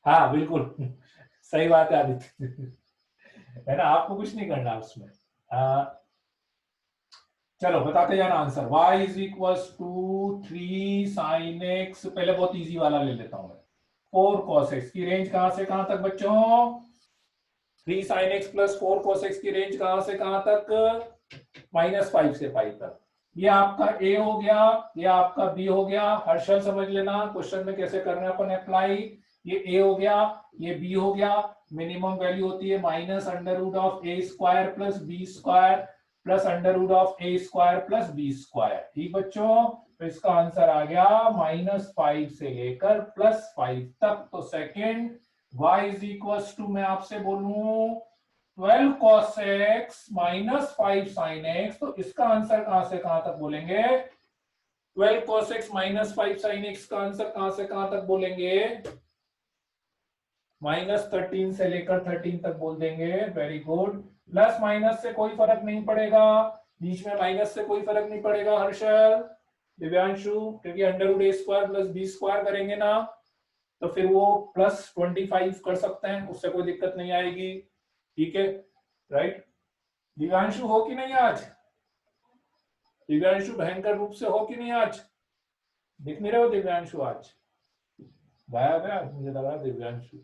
हाँ बिल्कुल सही बात है आदित्य है ना, आपको कुछ नहीं करना उसमें। चलो बताते जाना answer, y is equal to 3 sine x, पहले बहुत इजी वाला ले लेता हूं मैं, 4 cos x की रेंज कहां से कहां तक बच्चों, 3 sine x plus 4 cos x की रेंज कहां से कहां तक, -5 से 5 तक, ये आपका a हो गया, ये आपका b हो गया, हर्षल समझ लेना क्वेश्चन में कैसे करना है अपन अप्लाई, ये a हो गया, ये b हो गया, मिनिमम वैल्यू होती है -√a² plus b² plus √a² plus b², ठीक बच्चों, तो इसका आंसर आ गया -5 से लेकर +5 तक, तो second y is equal to, मैं आपसे बोलूं 12 cos x -5 sin x, तो इसका आंसर कहां से कहां तक बोलेंगे, 12 cos x -5 sin x का आंसर कहां से कहां तक बोलेंगे, -13 से लेकर 13 तक बोल देंगे, वेरी गुड, प्लस माइनस से कोई फर्क नहीं पड़ेगा, बीच में माइनस से कोई फर्क नहीं पड़ेगा हर्षल, दिव्यांशु, क्योंकि √a² प्लस b² करेंगे ना, तो फिर वो +25 कर सकते हैं, उससे कोई दिक्कत नहीं आएगी, ठीक है, राइट। दिव्यांशु हो कि नहीं आज, दिव्यांशु भयंकर रूप से हो कि नहीं आज, दिख नहीं रहे हो दिव्यांशु आज, गायब है मुझे लग रहा है दिव्यांशु,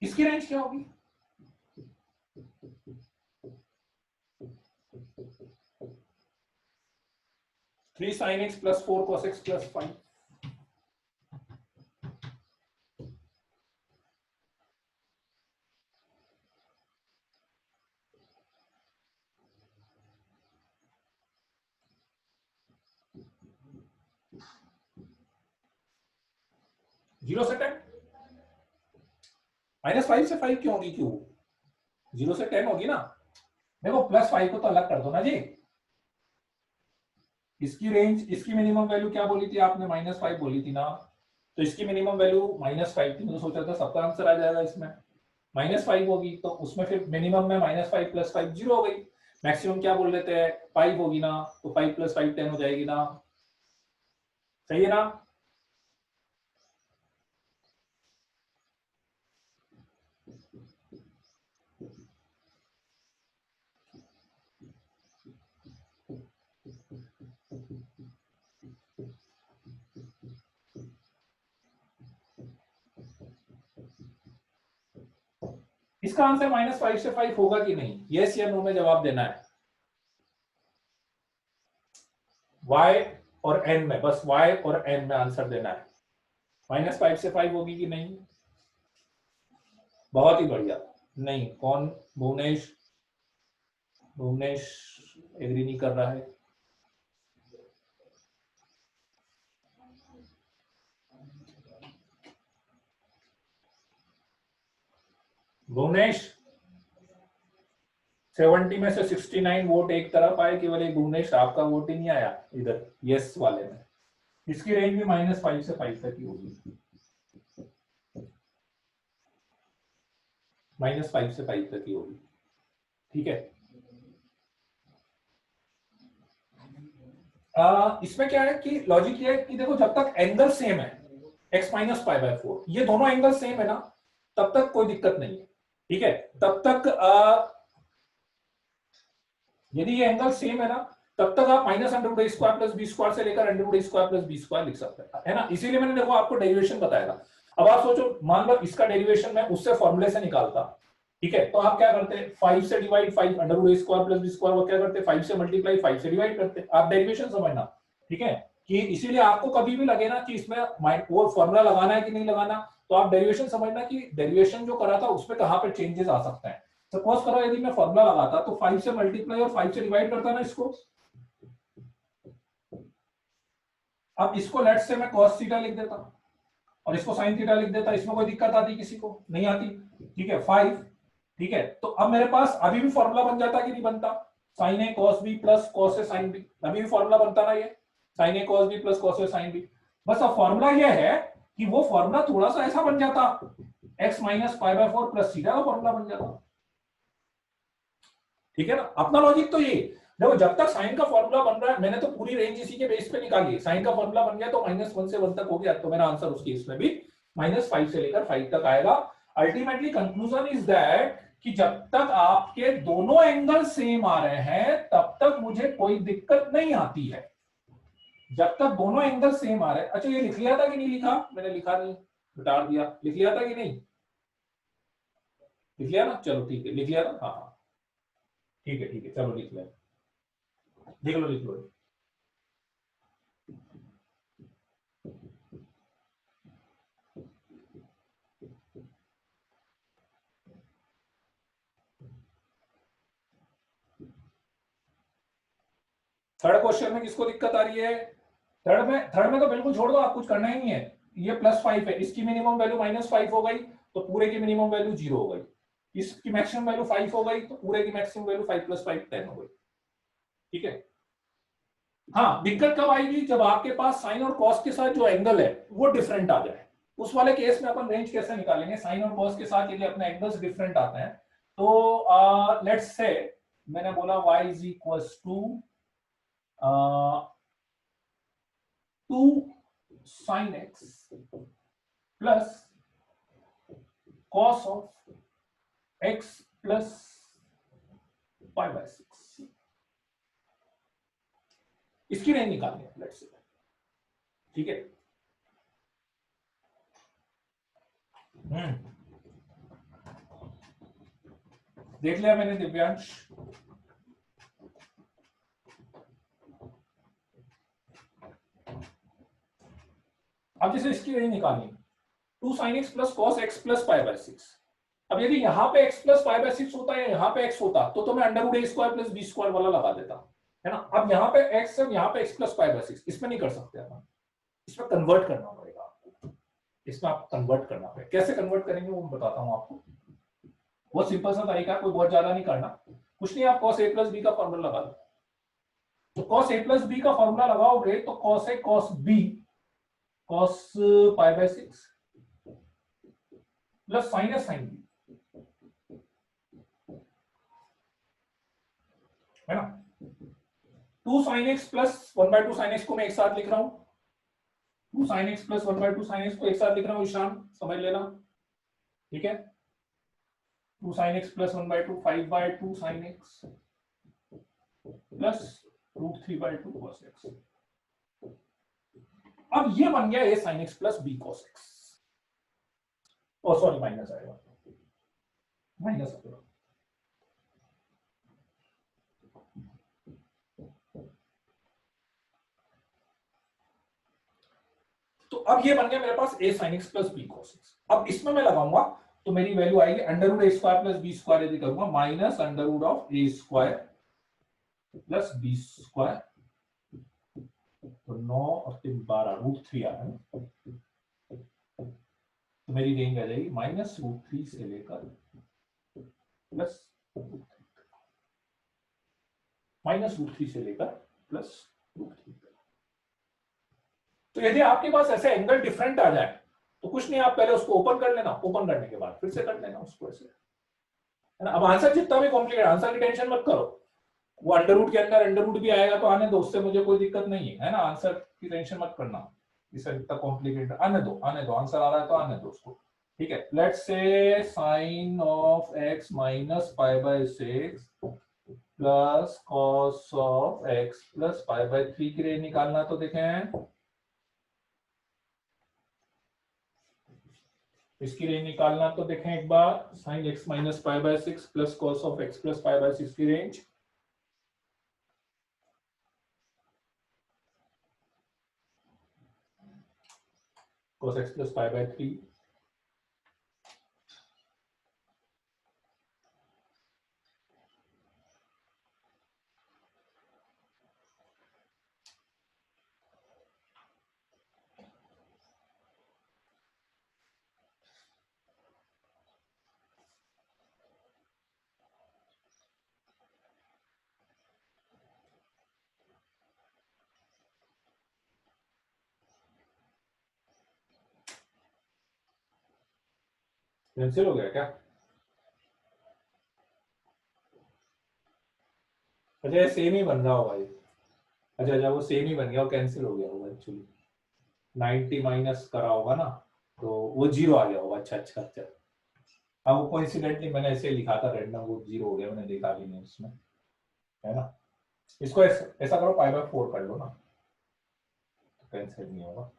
इसकी रेंज क्या होगी, three sine x plus 4 cos x plus 5, zero से 10, -5 से 5 क्यों होगी, क्यों 0 से 10 होगी ना, देखो +5 को तो अलग कर दो ना जी, इसकी रेंज, इसकी मिनिमम वैल्यू क्या बोली थी आपने, -5 बोली थी ना, तो इसकी मिनिमम वैल्यू -5 थी, मैं तो सोचा था सबका आंसर आ जाएगा इसमें, -5 होगी, तो उसमें फिर मिनिमम में -5 + 5 0 हो गई, मैक्सिमम क्या बोल लेते हैं 5 होगी ना, तो 5 + 5 10 हो जाएगी ना, सही है ना। इसका आंसर -5 से 5 होगा कि नहीं, यस या नो में जवाब देना है, y और n में, बस y और n में आंसर देना है, -5 से 5 होगी कि नहीं, बहुत ही बढ़िया, नहीं कौन, भुवनेश, भुवनेश एग्री नहीं कर रहा है, भुवनेश 70 में से 69 वोट एक तरफ आए, केवल एक भुवनेश, आपका वोट ही नहीं आया इधर यस वाले में, इसकी रेंज भी -5 से 5 तक ही होगी, -5 से 5 तक ही होगी, ठीक है। इसमें क्या है कि लॉजिक ये है कि देखो जब तक एंगल सेम है, x - π/4, ये दोनों एंगल सेम है ना, तब तक कोई दिक्कत नहीं है, ठीक है, तब तक यदि ये एंगल सेम है ना, तब तक आप -√a² प्लस b² से लेकर √a² प्लस b² लिख सकते हैं, है ना, इसीलिए मैंने देखो आपको डेरिवेशन बताया था। अब आप सोचो, मान लो इसका डेरिवेशन मैं उससे फॉर्मूले से निकालता, ठीक है, तो आप क्या करते हैं, 5 से डिवाइड 5 √a² प्लस b², वो क्या करते हैं 5 से मल्टीप्लाई 5 से डिवाइड करते, आप डेरिवेशन समझना, ठीक है, कि इसीलिए आपको कभी भी लगे ना कि इसमें वो फॉर्मूला लगाना है कि नहीं लगाना, तो आप डेरिवेशन समझना कि डेरिवेशन जो करा था उसमें कहां पर चेंजेस आ सकते हैं। सपोज करो यदि मैं फॉर्मूला लगाता तो 5 से मल्टीप्लाई और 5 से डिवाइड करता ना इसको, अब इसको लेट्स से मैं cos थीटा लिख देता, और इसको साइन थीटा लिख देता, इसमें कोई दिक्कत आती किसी को? नहीं आती। ठीक है 5। ठीक है, तो अब मेरे पास अभी भी फॉर्मूला बन जाता कि नहीं बनता? Sign a cos B plus cos A sine B, अभी भी फॉर्मूला बनता ना ये, sign a cos B plus cos A sine B. बस अब फॉर्मूला ये है कि वो फॉर्मूला थोड़ा सा ऐसा बन जाता, x minus pi by 4 plus theta का फॉर्मूला बन जाता। ठीक है ना, अपना लॉजिक तो ये देखो, जब तक साइन का फॉर्मूला बन रहा है, मैंने तो पूरी रेंज इसी के बेस पे निकाली है। साइन का फॉर्मूला बन गया तो -1 से 1 तक हो गया, तो मेरा आंसर उसकी इसमें भी -5 से लेकर 5 तक आएगा। अल्टीमेटली कंक्लूजन इज दैट कि जब तक आपके दोनों एंगल सेम आ रहे हैं तब तक मुझे कोई दिक्कत नहीं आती है, जब तक दोनों एंगल सेम आ रहे हैं। अच्छा, ये लिख लिया था कि नहीं लिखा? मैंने लिखा नहीं, बता दिया। लिख लिया था कि नहीं? लिख लिया ना, चलो ठीक है, लिख लिया था। हाँ ठीक है ठीक है, चलो लिख लिया, लिख लो लिख लो। थर्ड क्वेश्चन में किसको दिक्कत आ रही है? थर्ड में तो बिल्कुल छोड़ दो, आप कुछ करना ही नहीं है। ये +5 है, इसकी मिनिमम वैल्यू -5 हो गई तो पूरे की मिनिमम वैल्यू 0 हो गई। इसकी मैक्सिमम वैल्यू 5 हो गई तो पूरे की मैक्सिमम वैल्यू 5 + 5 10 हो गई। ठीक है। हाँ, दिक्कत कब आएगी? जब आपके पास साइन और कॉस के साथ जो एंगल है वो डिफरेंट आ जाए। उस वाले केस में अपन रेंज कैसे निकालेंगे? साइन और कॉस के साथ यदि अपने एंगल्स डिफरेंट आते हैं तो लेट्स से मैंने बोला y is equals to 2 sin x plus cos of x plus π/6, इसकी रेंज निकालनी है लेट्स से। ठीक है। देख लिया मैंने दिव्यांश। अब जैसे इसकी रेंज निकालनी, 2 sin x plus cos x plus π/6। अब यदि यहाँ पे x प्लस π/6 होता है, यहाँ पे x होता तो मैं √a² प्लस b² वाला लगा देता, है ना। अब यहाँ पे x है, यहाँ पे x प्लस π/6, इसमें नहीं कर सकते अपन, इसमें कन्वर्ट करना पड़ेगा आपको। इसमें आप कन्वर्ट करना पड़ेगा, कैसे कन्वर्ट करेंगे वो मैं बताता हूँ आपको। बहुत सिंपल सा तरीका, कोई बहुत ज्यादा नहीं करना, कुछ नहीं, आप cos a प्लस b का फॉर्मूला लगा दो। तो cos a प्लस b का फॉर्मूला लगाओगे तो cos a cos b cos π/6 plus sin a sin b, है ना। 2 sin x plus 1/2 sin x को मैं एक साथ लिख रहा हूं, 2 sin x plus 1/2 sin x को एक साथ लिख रहा हूं, ईशान समझ लेना। ठीक है, 2 sin x plus 1/2 5/2 sin x plus √3/2 cos x। अब ये बन गया a sin x plus b cos x। Oh sorry, minus आएगा, माइनस आएगा। तो अब ये बन गया मेरे पास a sin x plus b cos x। अब इसमें मैं लगाऊंगा तो मेरी वैल्यू आएगी √a² प्लस b² यदि करूंगा माइनस √a² प्लस b², तो 9 और 3 12 √3 आ रहा है, तो मेरी रेंज आ जाएगी -√3 से लेकर प्लस -√3 से लेकर प्लस √3। तो यदि आपके पास ऐसे एंगल डिफरेंट आ जाए तो कुछ नहीं, आप पहले उसको ओपन कर लेना, ओपन करने के बाद फिर से कर लेना उसको ऐसे, है ना। अब आंसर जितना भी कॉम्प्लिकेट, आंसर की टेंशन मत करो, वो अंडर रूट के अंदर अंडर रूट भी आएगा तो आने दो, उससे मुझे कोई दिक्कत नहीं है, है ना। आंसर की टेंशन मत करना, इसे इतना कॉम्प्लिकेट आने दो, आने दो, आंसर आ रहा है तो आने दो उसको। ठीक है, let's say sine of x minus π/6 plus cos of x plus π/3 की रेंज निकालना, तो देखें इसकी रेंज निकालना, तो देखें एक बार, sine x minus π/6 plus cos of x plus π/6 की range, cos x plus π/3 cancel हो गया क्या? अच्छा ये सेम ही बन रहा होगा ये। अच्छा अच्छा वो सेम ही बन गया, वो कैंसिल हो गया होगा एक्चुअली। 90 माइनस करा होगा ना, तो वो जीरो आ गया होगा। अच्छा अच्छा अच्छा। हाँ वो कोइंसिडेंटली मैंने ऐसे लिखा था रैंडम, वो जीरो हो गया, मैंने देखा भी नहीं उसमें, है ना। इसको ऐसा करो, पाई बाय 4 कर लो ना, कैंसिल नहीं होगा।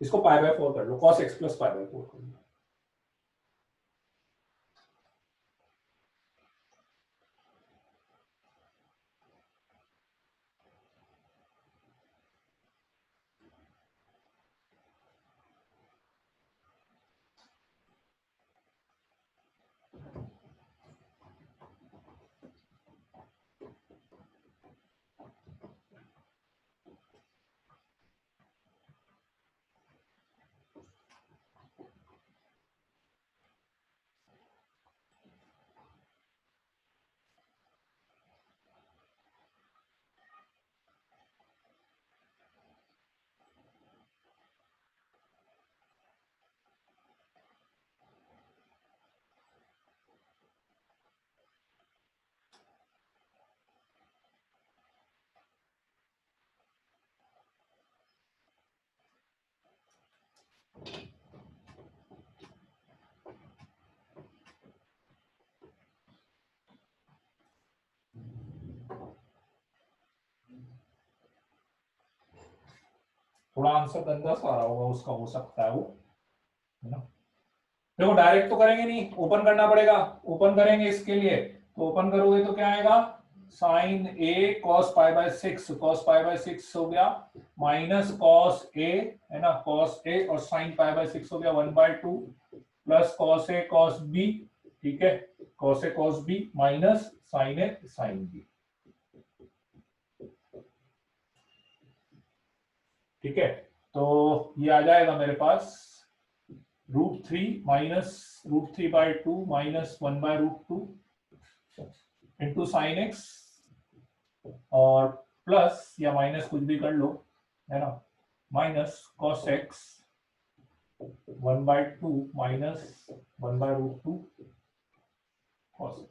इसको पाई बाय 4 कर लो, cos x plus pi by 4 कर लो। थोड़ा आंसर गंदा सा आ रहा होगा उसका, हो सकता है वो, है ना। देखो डायरेक्ट तो करेंगे नहीं, ओपन करना पड़ेगा। ओपन करेंगे इसके लिए, तो ओपन करोगे तो क्या आएगा, sine a cos pi by 6, cos pi by 6 हो गया, माइनस कॉस ए, है ना, कॉस ए और साइन पाई बाय 6 हो गया 1/2, plus cos A cos B, ठीक है, cos A cos B minus sign A sine B, ठीक है। तो ये आ जाएगा मेरे पास √3 minus √3/2 minus 1/√2 into sine x, और प्लस या माइनस कुछ भी कर लो, है ना, minus cos x 1/2 minus 1/√2 cos x.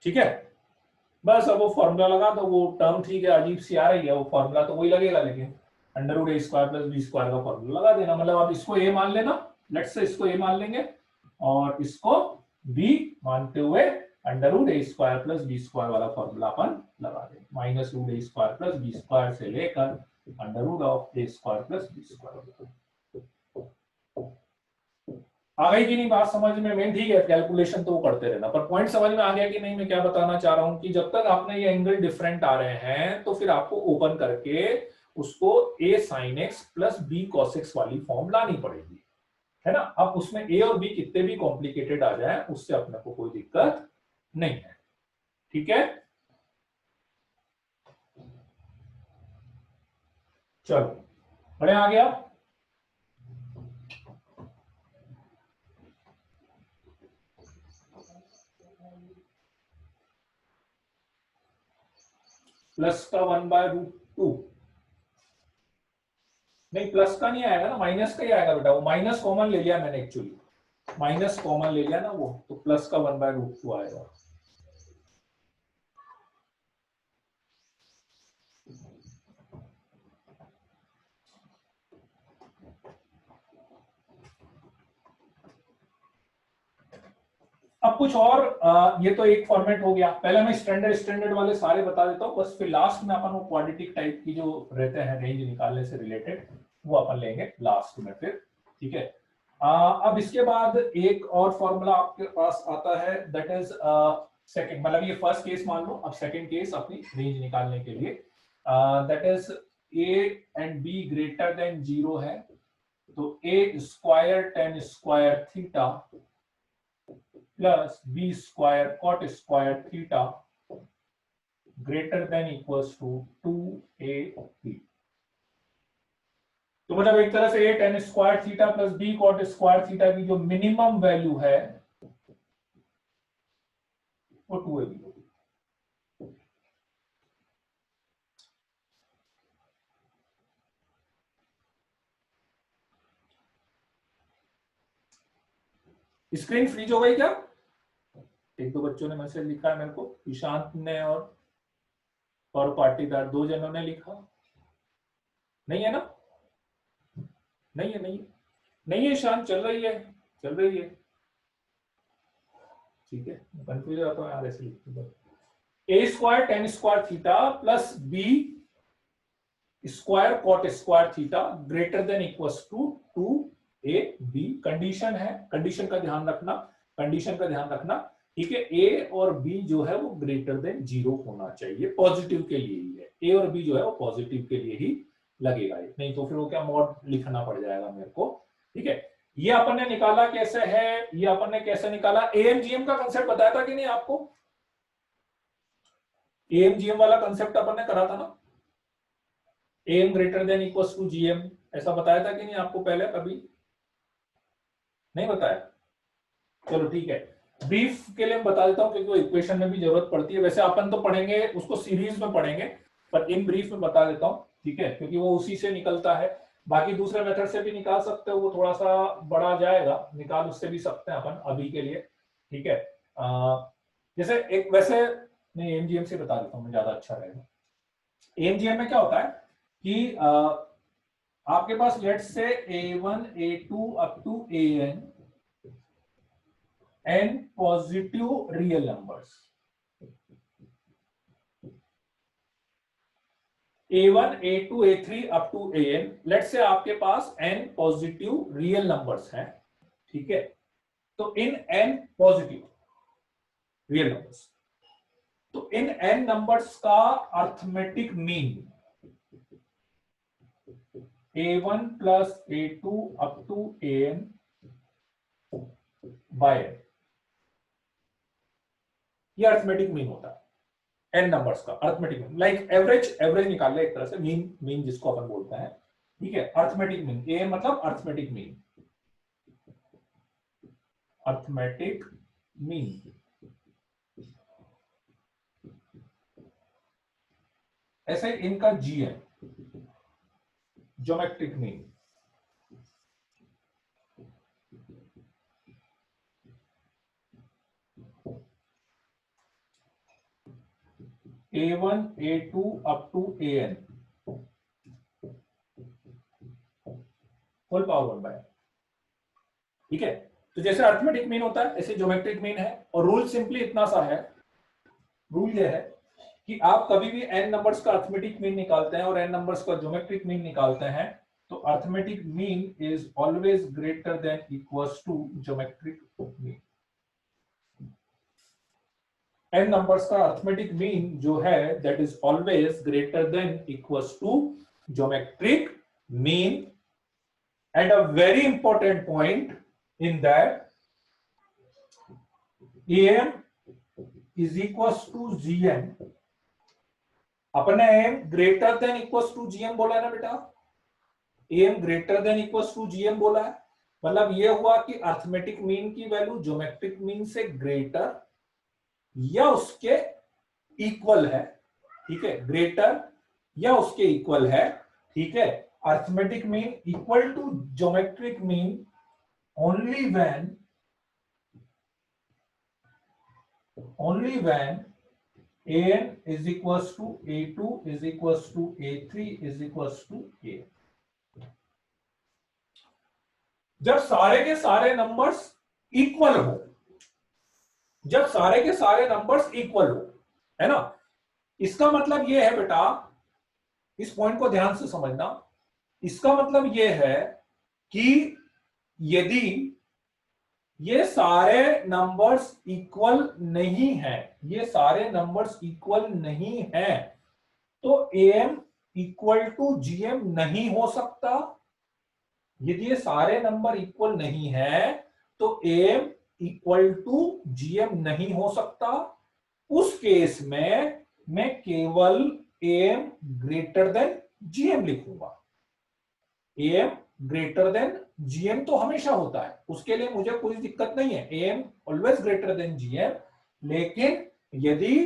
ठीक है, बस अब वो फॉर्मूला लगा तो वो टर्म ठीक है, अजीब सी आ रही है, वो फॉर्मूला तो वही लगेगा, लेकिन √a² प्लस b² का फॉर्मूला लगा देना। मतलब आप इसको a मान लेना, लेट्स से इसको a मान लेंगे, और इसको b मानते हुए √a² प्लस b² वाला फॉर्मूला अपन लगा देंगे, माइनस √a² प्लस b² से लेकर √a² प्लस b²। आ गई कि नहीं बात समझ में? मेन ठीक है, कैलकुलेशन तो वो करते रहना, पर पॉइंट समझ में आ गया कि नहीं? मैं क्या बताना चाह रहा हूं कि जब तक आपने ये एंगल डिफरेंट आ रहे हैं, तो फिर आपको ओपन करके उसको a sin x plus b cos x वाली फॉर्म लानी पड़ेगी, है ना। अब उसमें a और b कितने भी कॉम्प्लिकेटेड आ जाए, उससे अपने को कोई दिक्कत नहीं है, ठीक है। चलो बड़े आ गया। प्लस का 1/√2, नहीं प्लस का नहीं आएगा ना, माइनस का ही आएगा बेटा, वो माइनस कॉमन ले लिया मैंने एक्चुअली, माइनस कॉमन ले लिया ना वो, तो प्लस का 1/√2 आएगा। अब कुछ और ये तो एक फॉर्मेट हो गया। पहले मैं स्टैंडर्ड वाले सारे बता देता हूँ, बस फिर लास्ट में अपन वो क्वाड्रेटिक टाइप की जो रहते हैं रेंज निकालने से रिलेटेड, वो अपन लेंगे लास्ट में फिर, ठीक है। अब इसके बाद एक और फॉर्मूला आपके पास आता है, दैट इज सेकंड, मतलब ये फर्स्ट केस मान लो, अब सेकंड केस अपनी रेंज निकालने के लिए, that is a and b greater than 0 है, तो a² tan square theta plus b² cot² theta greater than equals to 2ab। तो मतलब एक तरह से a tan square theta plus b cot² theta की जो मिनिमम वैल्यू है वो 2ab होगी, स्क्रीन फ्रीज हो गई क्या? एक दो बच्चों ने मैसेज लिखा है मेरे को, ईशांत ने और पाटीदार, दो जनों ने लिखा। नहीं है ना? नहीं है, नहीं है, नहीं है ईशांत, चल रही है, चल रही है। ठीक है, कंफ्यूज होता हूँ यार ऐसे लिखते हैं। A square tan square theta plus B square cot square theta greater than equals to 2ab। Condition है, कंडीशन का ध्यान रखना, कंडीशन का ध्यान रखना। ठीक है, ए और बी जो है वो ग्रेटर देन 0 होना चाहिए, पॉजिटिव के लिए ही है। ए और बी जो है वो पॉजिटिव के लिए ही लगेगा, नहीं तो फिर वो क्या मॉड लिखना पड़ जाएगा मेरे को। ठीक है, ये अपन ने निकाला कैसे है, ये अपन ने कैसे निकाला, एएमजीएम का कंसेप्ट बताया था कि नहीं आपको? एएमजीएम वाला कंसेप्ट अपन ने करा था ना, M greater than equals to GM, ऐसा बताया था कि नहीं आपको पहले कभी? नहीं बताया? चलो ठीक है, ब्रीफ के लिए बता देता हूं क्योंकि वो इक्वेशन में भी जरूरत पड़ती है। वैसे अपन तो पढ़ेंगे उसको सीरीज में पढ़ेंगे, पर इन ब्रीफ में बता देता हूं, ठीक है, क्योंकि वो उसी से निकलता है। बाकी दूसरे मेथड से भी निकाल सकते हो, वो थोड़ा सा बड़ा जाएगा, निकाल उससे भी सकते हैं अपन अभी के लिए। ठीक है, जैसे एक वैसे नहीं, एमजीएम से बता देता हूं मैं, ज्यादा अच्छा रहेगा। एमजीएम में क्या होता है कि आपके पास let's say A1 A2 up to AN n positive real numbers, A1 A2 A3 अप टू AN, लेट्स से आपके पास n पॉजिटिव रियल नंबर्स हैं। ठीक है, तो इन n पॉजिटिव रियल नंबर्स, तो इन n नंबर्स का arithmetic mean A1 plus A2 up to AN by n, ये अर्थमेटिक मीन होता है n नंबर्स का arithmetic mean, like average, average निकाल ले एक तरह से, मीन, मीन जिसको अपन बोलते हैं। ठीक है, अर्थमेटिक मीन, ए मतलब अर्थमेटिक मीन, अर्थमेटिक मीन। ऐसे इनका जी है, geometric mean. A1 A2 up to AN whole power 1 by. ठीक है, तो जैसे अर्थमेटिक मीन होता है ऐसे ज्योमेट्रिक मीन है, और रूल सिंपली इतना सा है, रूल ये है कि आप कभी भी n नंबर्स का अर्थमेटिक मीन निकालते हैं और n नंबर्स का ज्योमेट्रिक मीन निकालते हैं, तो arithmetic mean is always greater than equals to geometric mean. n numbers का अर्थमेटिक मीन जो है that is always greater than equals to geometric mean. And a very important point in that AM is equals to GM, अपने AM greater than equals to GM बोला है ना बेटा, AM greater than equals to GM बोला है, मतलब ये हुआ कि अर्थमेटिक मीन की वैल्यू ज्योमेट्रिक मीन से ग्रेटर या उसके इक्वल है। ठीक है, ग्रेटर या उसके इक्वल है। ठीक है, arithmetic mean equal to geometric mean only when AN is equals to A2 is equals to A3 is equals to A। जब सारे के सारे नंबर्स इक्वल हो, जब सारे के सारे नंबर्स इक्वल हो, है ना, इसका मतलब यह है बेटा, इस पॉइंट को ध्यान से समझना, इसका मतलब यह है कि यदि ये सारे नंबर्स इक्वल नहीं है, ये सारे नंबर्स इक्वल नहीं है, तो AM इक्वल टू GM नहीं हो सकता। यदि ये सारे नंबर इक्वल नहीं है तो AM इक्वल टू GM नहीं हो सकता। उस केस में मैं केवल AM ग्रेटर देन GM लिखूंगा। AM ग्रेटर देन GM तो हमेशा होता है, उसके लिए मुझे कोई दिक्कत नहीं है, AM always greater than GM। लेकिन यदि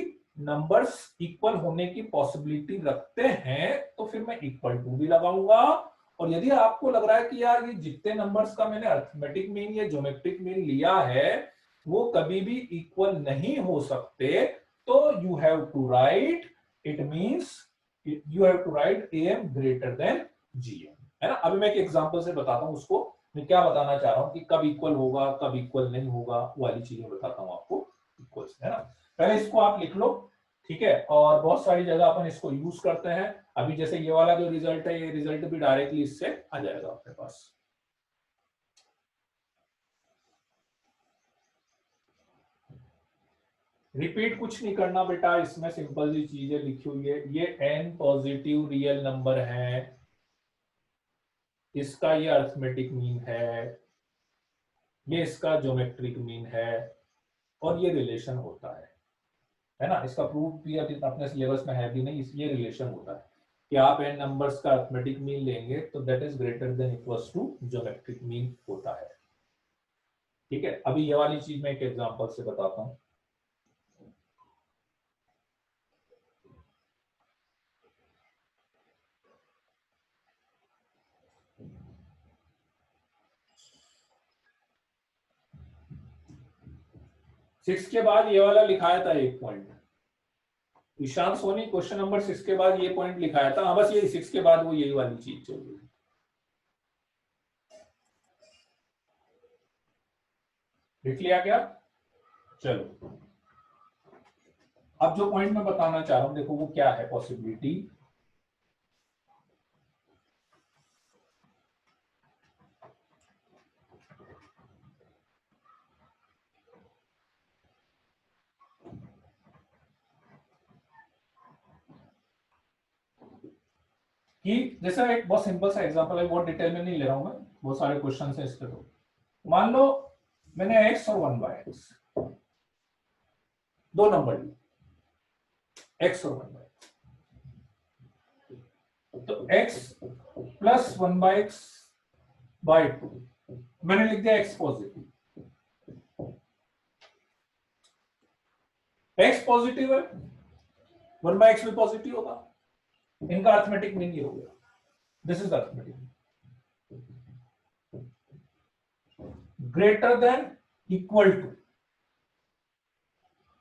नंबर्स इक्वल होने की पॉसिबिलिटी रखते हैं तो फिर मैं इक्वल टू भी लगाऊंगा और यदि आपको लग रहा है कि यार ये जितने नंबर्स का मैंने अरिथमेटिक मीन या ज्योमेट्रिक मीन लिया है वो कभी भी इक्वल नहीं हो सकते, तो you have to write, it means you have to write am greater than gm, है ना। अभी मैं एक एग्जांपल से बताता हूं उसको, मैं क्या बताना चाह रहा हूं कि कब इक्वल होगा कब इक्वल नहीं होगा, वो वाली चीजें बताता हूं आपको इक्वल से, है ना। पहले इसको आप लिख लो, ठीक है, और बहुत सारी जगह अपन इसको यूज करते हैं। अभी जैसे ये वाला जो रिजल्ट है, ये रिजल्ट भी डायरेक्टली इससे आ जाएगा आपके पास। रिपीट कुछ नहीं करना बेटा, इसमें सिंपल सी चीजें लिखी हुई है। ये n पॉजिटिव रियल नंबर है, इसका ये अरिथमेटिक मीन है, ये इसका ज्योमेट्रिक मीन है, और ये रिलेशन होता है ना। इसका प्रूफ भी अभी अपने सिलेबस में है भी नहीं, ये रिलेशन होता है कि आप n नंबर्स का अरिथमेटिक मीन लेंगे तो that is greater than equals to geometric mean होता है, ठीक है। अभी ये वाली चीज मैं एक एग्जांपल से बताता हूं। सिक्स के बाद ये वाला लिखाया था एक point, Ishaan Soni question number 6 के बाद ये पॉइंट लिखाया था। हाँ, बस ये 6 के बाद वो यही वाली चीज चल रही है। लिख लिया क्या? चलो, अब जो पॉइंट मैं बताना चाह रहा हूं देखो वो क्या है पॉसिबिलिटी। कि जैसा एक बहुत सिंपल सा एग्जांपल है, बहुत डिटेल में नहीं ले रहा हूं मैं, बहुत सारे क्वेश्चन है इसके। तो मान लो मैंने x और 1/x दो नंबर लिए, x और 1/x, तो x प्लस 1/x/2 मैंने लिख दिया x पॉजिटिव। x पॉजिटिव है, 1/x भी पॉजिटिव होगा, इनका अरिथमेटिक मीन ये हो गया, this is arithmetic greater than equal to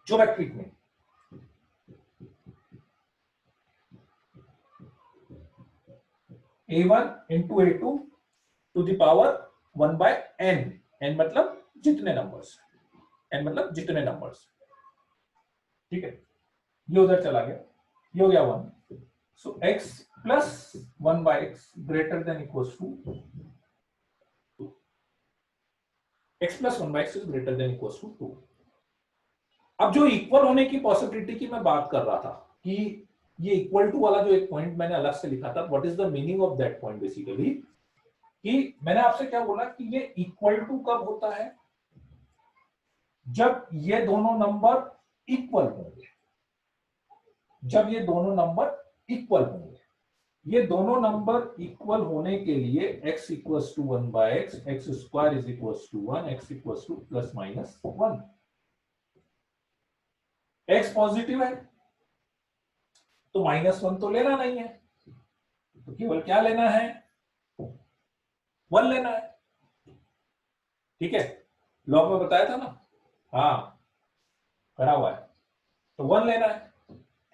geometric mean. a1 into a2 to the power 1/n, n मतलब जितने नंबर्स, n मतलब जितने नंबर्स, ठीक है। ये उधर चला गया, ये हो गया 1, so x plus 1/x greater than equals to 2, x plus 1/x is greater than equals to 2। अब जो इक्वल होने की पॉसिबिलिटी की मैं बात कर रहा था कि ये इक्वल टू वाला जो एक पॉइंट मैंने अलग से लिखा था, what is the meaning of that point basically, कि मैंने आपसे क्या बोला कि ये इक्वल टू कब होता है, जब ये दोनों नंबर इक्वल होंगे, जब ये दोनों नंबर इक्वल होंगे। ये दोनों नंबर इक्वल होने के लिए x equals to 1/x, x square is equals to 1, x equals to plus minus 1। x positive है तो -1 तो लेना नहीं है, तो केवल क्या लेना है, 1 लेना है, ठीक है। लॉग में बताया था ना, हाँ करा हुआ है, तो 1 लेना है,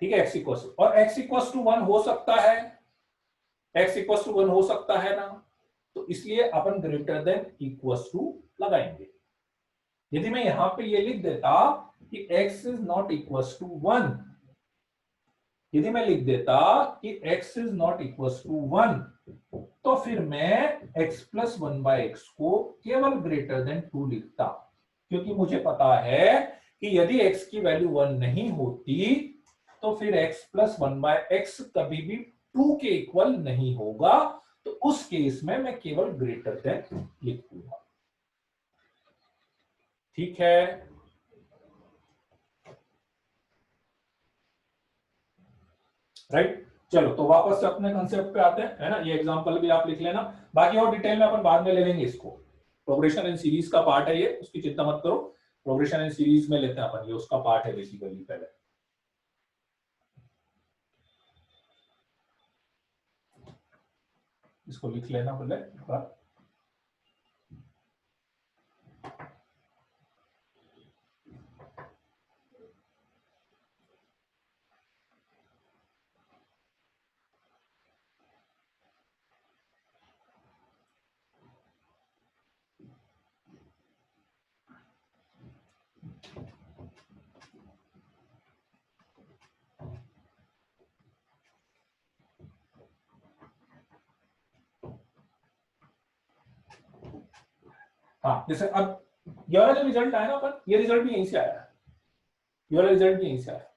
ठीक है। x इक्वल्स टू, और x इक्वल्स टू 1 हो सकता है, x इक्वल्स टू 1 हो सकता है ना, तो इसलिए अपन ग्रेटर देन इक्वल्स टू लगाएंगे। यदि मैं यहां पे ये लिख देता कि x is not equals to 1, यदि मैं लिख देता कि x is not equals to 1, तो फिर मैं x प्लस 1/x को केवल ग्रेटर देन 2 लिखता, क्योंकि मुझे पता है कि यदि x की वैल्यू 1 नहीं होती तो फिर x प्लस 1/x कभी भी 2 के इक्वल नहीं होगा, तो उस केस में मैं केवल ग्रेटर देन लिख दूंगा, ठीक है। राइट, चलो तो वापस से अपने कंसेप्ट पे आते हैं, है ना। ये एग्जांपल भी आप लिख लेना, बाकी और डिटेल में अपन बाद में ले लेंगे इसको। प्रोग्रेशन एंड सीरीज का पार्ट है ये, उसकी चिंता मत करो, प्रोग्रेशन एंड सीरीज में लेते हैं अपन, ये उसका पार्ट है बेसिकली। पहले इसको लिख लेना पहले एक बार। हाँ, जैसे अब ये वाला जो रिजल्ट आया ना अपन, ये रिजल्ट भी यहीं से आया है, ये वाला रिजल्ट भी यहीं से आया।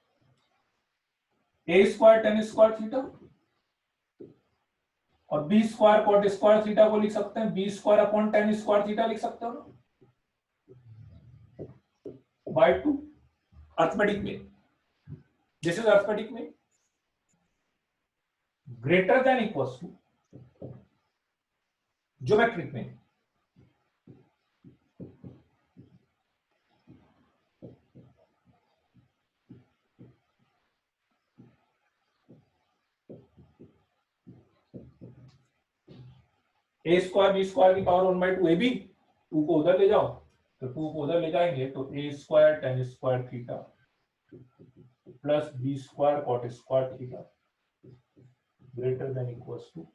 A square tan square theta और b square cot square theta को लिख सकते हैं b square upon tan square theta लिख सकते हो ना, by 2 arithmetic mean. This is arithmetic mean greater than equals to geometric mean a square b square की पावर 1/2 ए बी, 2 को उधर ले जाओ तो 2 को उधर ले जाएंगे तो A square tan square theta plus B square cot square theta greater than equals to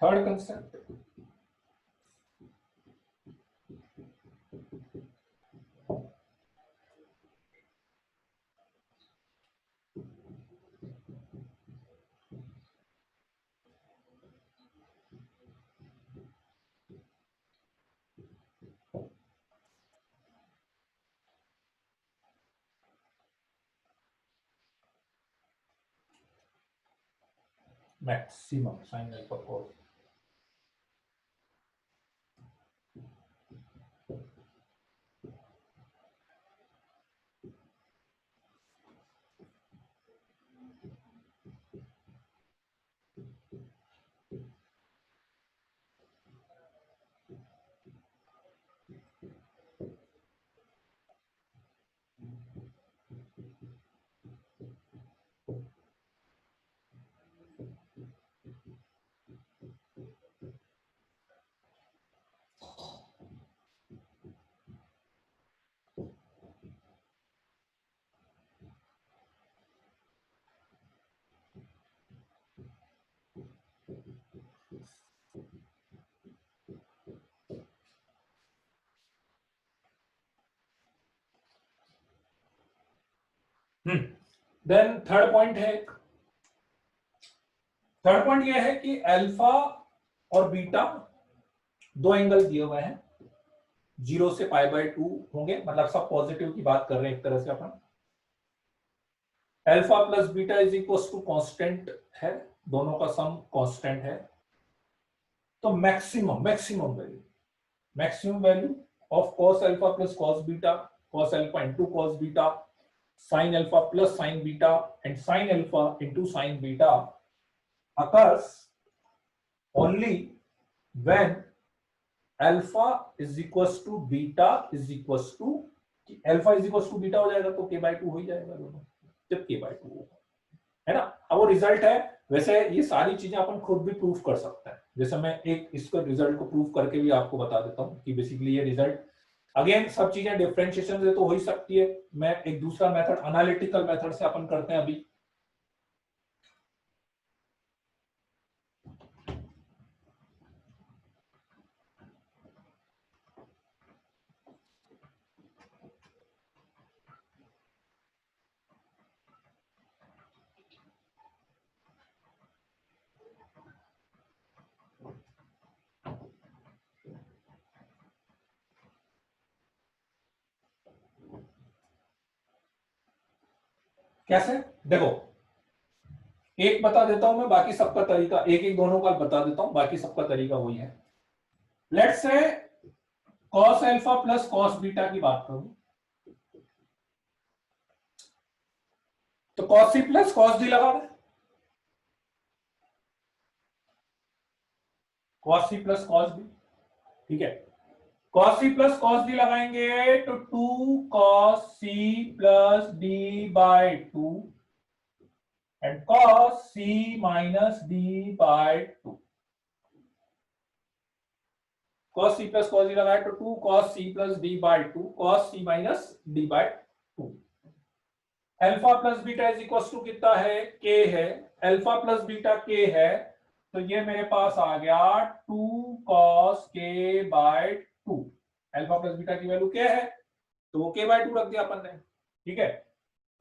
third concept. Maximum sine alpha cos. Then third point है, थर्ड पॉइंट यह है कि अल्फा और बीटा दो एंगल दिए हुए हैं, 0 से π/2 होंगे, मतलब सब पॉजिटिव की बात कर रहे हैं एक तरह से अपन। Alpha plus beta is equal to constant है, दोनों का सम कांस्टेंट है, तो maximum value of cos alpha plus cos beta, cos alpha into cos beta, sin alpha plus sin beta and sin alpha into sin beta occurs only when alpha is equals to beta is equals to, alpha is equals to beta हो जाएगा तो k/2 हो ही जाएगा दोनों, जब k/2 होगा, है ना। अब वो रिजल्ट है, वैसे ये सारी चीजें अपन खुद भी प्रूफ कर सकते हैं, जैसे मैं एक इसको रिजल्ट को प्रूफ करके भी आपको बता देता हूँ कि बेसिकली ये रिजल्ट, अगेन सब चीजें डिफरेंशिएशन से तो हो ही सकती है, मैं एक दूसरा मेथड एनालिटिकल मेथड से अपन करते हैं अभी। कैसे, देखो एक बता देता हूं मैं, बाकी सबका तरीका एक एक दोनों का बता देता हूं, बाकी सबका तरीका वही है। Let's say cos alpha plus cos beta की बात करूं, तो cos c plus cos d लगा दें, cos c plus cos d, ठीक है। cos c plus cos d लगाएंगे तो 2 cos c plus d by 2 and cos c minus d by 2। cos c plus cos d लगाए तो 2 cos c plus d by 2 cos c minus d by 2। Alpha plus beta is equal to कितना है, k है, alpha plus beta k है, तो ये मेरे पास आ गया 2 cos k by 2। Alpha plus beta की वैल्यू क्या है, तो वो k बाय 2 रख दिया अपन ने, ठीक है,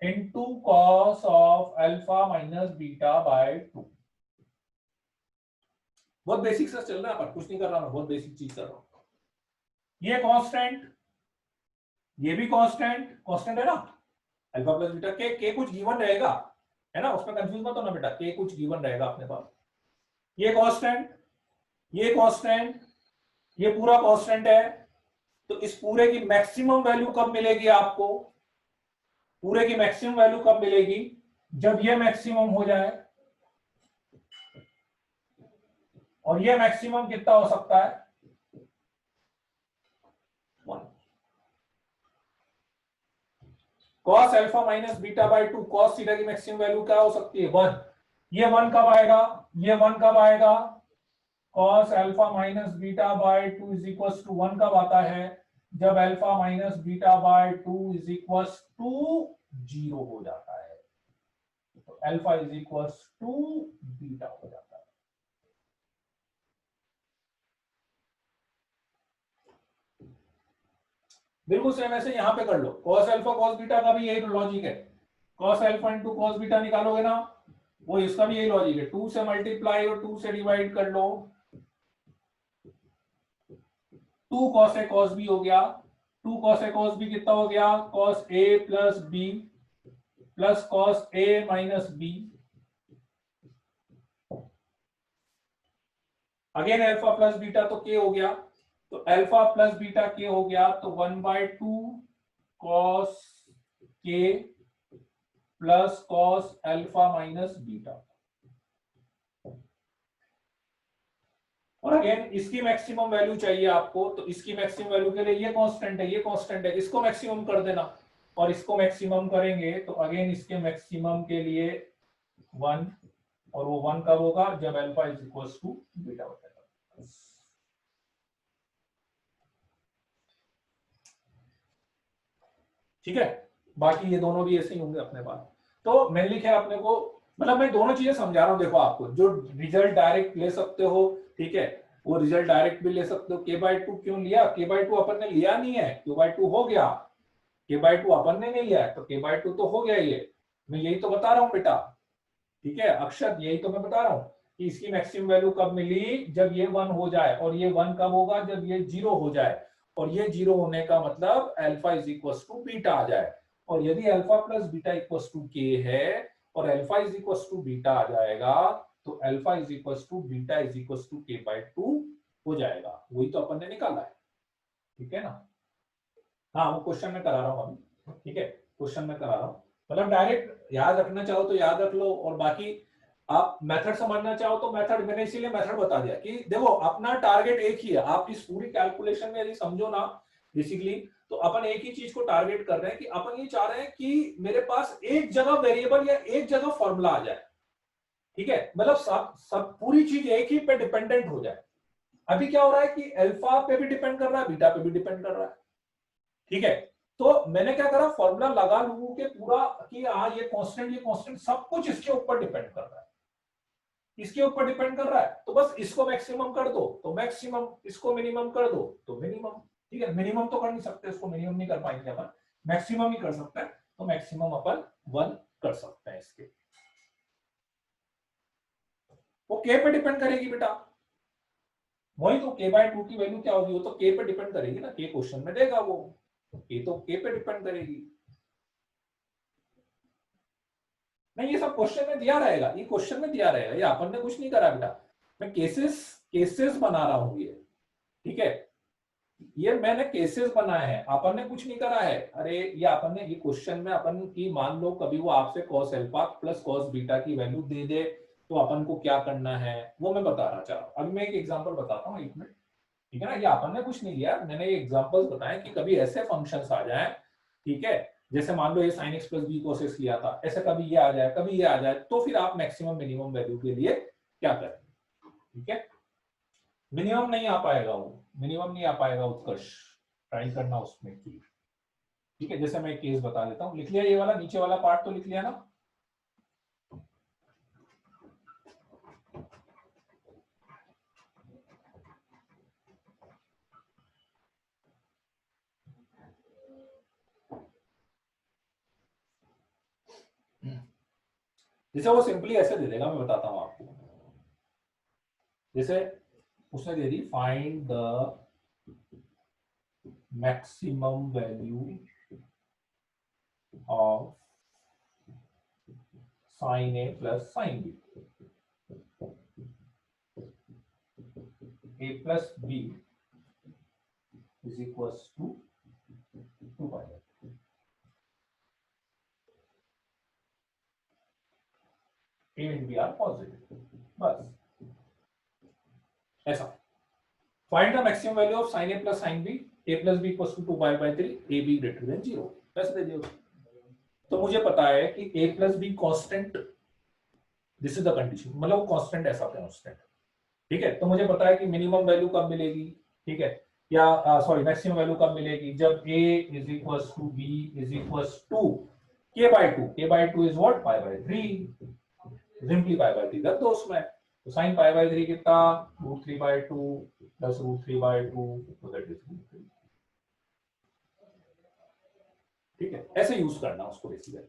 into cos of alpha minus beta by 2। बहुत बेसिक से चल रहा है, पर कुछ नहीं कर रहा मैं, बहुत बेसिक चीज कर रहा हूं। ये कांस्टेंट, ये भी कांस्टेंट, कांस्टेंट है ना, अल्फा प्लस बीटा के कुछ गिवन रहेगा, है ना, उसमें कंफ्यूज मत होना बेटा, के कुछ गिवन रहेगा अपने पास। ये कांस्टेंट, ये कांस्टेंट, ये पूरा कांस्टेंट है, तो इस पूरे की मैक्सिमम वैल्यू कब मिलेगी आपको, पूरे की मैक्सिमम वैल्यू कब मिलेगी, जब ये मैक्सिमम हो जाए, और ये मैक्सिमम कितना हो सकता है, 1। cos alpha minus beta by 2 cos theta की मैक्सिमम वैल्यू क्या हो सकती है, 1। ये 1 कब आएगा, ये 1 कब आएगा, cos alpha minus beta by 2 is equal to 1 कब आता है, जब alpha minus beta by 2 is equal to 0 हो जाता है, तो alpha is equal to beta हो जाता है। बिल्कुल सेम ऐसे यहां पे कर लो, cos अल्फा cos बीटा का भी यही लॉजिक है, cos alpha into cos beta निकालोगे ना, वो इसका भी यही लॉजिक है, 2 से मल्टीप्लाई और 2 से डिवाइड कर लो, 2 cos a cos b हो गया, 2 cos a cos b कितना हो गया, cos a plus b plus cos a minus b, again alpha plus beta तो k हो गया, तो अल्फा प्लस बीटा k हो गया, तो 1/2 cos k plus cos alpha minus beta. और अगेन इसकी मैक्सिमम वैल्यू चाहिए आपको, तो इसकी मैक्सिमम वैल्यू के लिए ये कांस्टेंट है, ये कांस्टेंट है, इसको मैक्सिमम कर देना, और इसको मैक्सिमम करेंगे तो अगेन इसके मैक्सिमम के लिए 1, और वो 1 कब होगा, जब alpha is equal to beta होता है। ठीक है, बाकी ये दोनों भी ऐसे ही होंगे अपने पास। तो मेनली क्या अपने को, मतलब मैं दोनों चीजें समझा रहा हूं, देखो आपको जो रिजल्ट डायरेक्ट ले सकते हो, ठीक है, वो रिजल्ट डायरेक्ट भी ले सकते हो। k/2 क्यों लिया, k/2 अपन ने लिया नहीं है, q/2 हो गया, k/2 अपन ने नहीं लिया है, तो k/2 तो हो गया, ये मैं यही तो बता रहा हूं बेटा, ठीक है अक्षत, यही तो मैं बता रहा हूं कि इसकी मैक्सिमम वैल्यू कब मिली, जब ये 1 हो जाए, और ये 1 कब होगा, जब ये 0 हो जाए, और ये 0 होने का मतलब alpha is equal to beta आ जाए, और यदि alpha plus beta equal to के है और alpha is equal to beta आ जाएगा, तो alpha is equal to beta is equal to k/2 हो जाएगा, वही तो अपन ने निकाला है, ठीक है ना। हाँ वो क्वेश्चन में करा रहा हूं अभी, ठीक है, क्वेश्चन में करा रहा हूं, मतलब डायरेक्ट याद रखना चाहो तो याद रख लो, और बाकी आप मेथड समझना चाहो तो मेथड, मैंने इसीलिए मेथड बता दिया कि देखो अपना टारगेट एक ही है, आप इस पूरी कैलकुलेशन में यदि समझो ना बेसिकली, तो अपन एक ही चीज को टारगेट कर रहे हैं कि अपन ये चाह रहे हैं कि मेरे पास एक जगह वेरिएबल या एक जगह फॉर्मूला आ जाए, ठीक है, मतलब सब पूरी चीज एक ही पे डिपेंडेंट हो जाए। अभी क्या हो रहा है कि अल्फा पे भी डिपेंड कर रहा है, बीटा पे भी डिपेंड कर रहा है, ठीक है, तो मैंने क्या करा, फॉर्मूला लगा लूं कि पूरा कि हाँ ये कांस्टेंट सब कुछ इसके ऊपर डिपेंड कर रहा है, इसके ऊपर डिपेंड कर रहा है, तो बस इसको मैक्सिमम कर दो तो मैक्सिमम, इसको मिनिमम कर दो तो मिनिमम, ठीक है, मिनिमम तो कर नहीं सकते, इसको मिनिमम नहीं कर पाएंगे अपन, मैक्सिमम ही कर सकते हैं, तो मैक्सिमम अपन 1 कर सकते हैं इसके, वो k पे डिपेंड करेगी बेटा, वही तो k/2 की वैल्यू क्या होगी, वो तो k पे डिपेंड करेगी ना, k क्वेश्चन में देगा वो, ये तो k पे डिपेंड करेगी, नहीं ये सब क्वेश्चन में दिया रहेगा, ये क्वेश्चन में दिया रहेगा, ये अपन ने कुछ नहीं करा बेटा, मैं केसेस केसेस बना रहा हूं ये, ठीक है, ये मैंने केसेस बनाए हैं, अपन ने कुछ नहीं करा है। अरे ये अपन ने, ये क्वेश्चन में अपन की, मान लो कभी वो आपसे cos alpha plus cos beta की वैल्यू दे दे तो अपन को क्या करना है वो मैं बता रहा चाह रहा हूं। अभी मैं एक एग्जांपल बताता हूँ, एक मिनट, ठीक है ना। ये अपन ने कुछ नहीं लिया, मैंने ये एग्जांपल्स बताए कि कभी ऐसे फंक्शंस आ जाए, ठीक है, जैसे मान लो ये sin x plus b cos x लिया था, ऐसे कभी ये आ जाए, कभी ये आ जाए, तो फिर आप मैक्सिमम मिनिमम वैल्यू के लिए क्या करें, ठीक है। मिनिमम नहीं आ पाएगा, वो मिनिमम नहीं आ पाएगा उत्कर्ष, ट्राई करना उसमें की, ठीक है। जैसे मैं एक केस बता देता हूं, लिख लिया ये वाला नीचे वाला पार्ट तो लिख लिया ना। जैसे वो सिंपली ऐसे दे देगा, मैं बताता हूं आपको। जैसे उसने दे दी find the maximum value of sin a plus sin b, a plus b is equals to 2 pi. a and b are positive, बस ऐसा। Find the maximum value of sin a plus sin b, a plus b equals to 2 pi by 3, a b greater than 0, ऐसे दे दिया। तो मुझे पता है कि a plus b constant, this is the condition, मतलब वो कांस्टेंट ऐसा कांस्टेंट, ठीक है। तो मुझे पता है कि मिनिमम वैल्यू कब मिलेगी, ठीक है, या सॉरी मैक्सिमम वैल्यू कब मिलेगी, जब a is equals to b is equals to k by 2, k by 2 is what, pi by 3, simply pi by 3 रख दो उसमें। तो sin पाई बाय 3 कितना, √3 बाय 2 प्लस √3 बाय 2, तो दैट इज √3, ठीक है। ऐसे यूज करना उसको बेसिकली,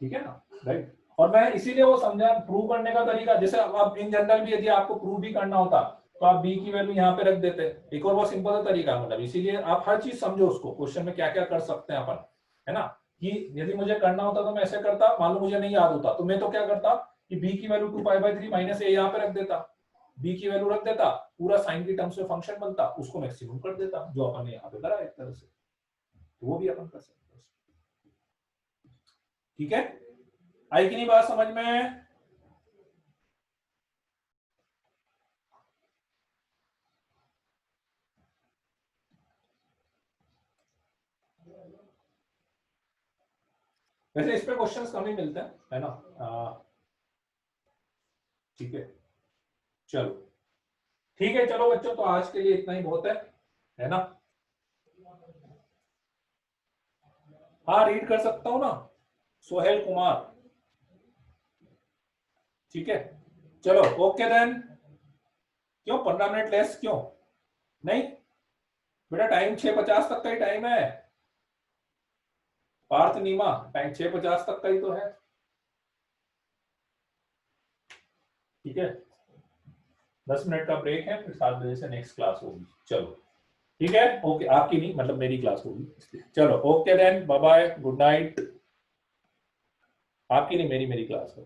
ठीक है ना, राइट। और मैं इसीलिए वो समझा प्रूव करने का तरीका, जैसे अब इन जनरल भी यदि आपको प्रूव भी करना होता तो आप b की वैल्यू यहाँ पे रख देते, एक और बहुत सिंपल सा तरीका, मतलब इसीलिए आप हर चीज समझो उसको, क्वेश्चन में क्या क्या कर सकते हैं अपन, है ना। कि यदि मुझे करना होता तो मैं ऐसे करता, मान लो मुझे नहीं याद होता तो मैं तो क्या करता कि b की value 2 pi by 3 minus a यहाँ पे रख देता, b की वैल्यू रख देता, पूरा साइन की टर्म्स में फंक्शन बनता, उसको मैक्सिमम कर देता, जो अपन ने यहाँ पे करा एक तरह से, तो वो भी अपन कर सकते हैं, ठीक है। आई कि नहीं बात समझ में? वैसे इस पे क्वेश्चंस कम ही मिलते हैं, है ना, ठीक है। चलो ठीक है, चलो बच्चों, तो आज के लिए इतना ही बहुत है ना। हाँ रीड कर सकता हूँ ना, सोहेल कुमार, ठीक है। चलो ओके देन। क्यों 15 मिनट लेस क्यों? नहीं बेटा, टाइम 6:50 तक का ही टाइम है, पार्थ नीमा, टाइम 6:50 तक का ही तो है, ठीक है। 10 मिनट का ब्रेक है, फिर 7 बजे से नेक्स्ट क्लास होगी। चलो ठीक है, ओके, आपकी नहीं मतलब मेरी क्लास होगी इसलिए। चलो okay then, bye bye, good night. आपकी नहीं, मेरी क्लास है।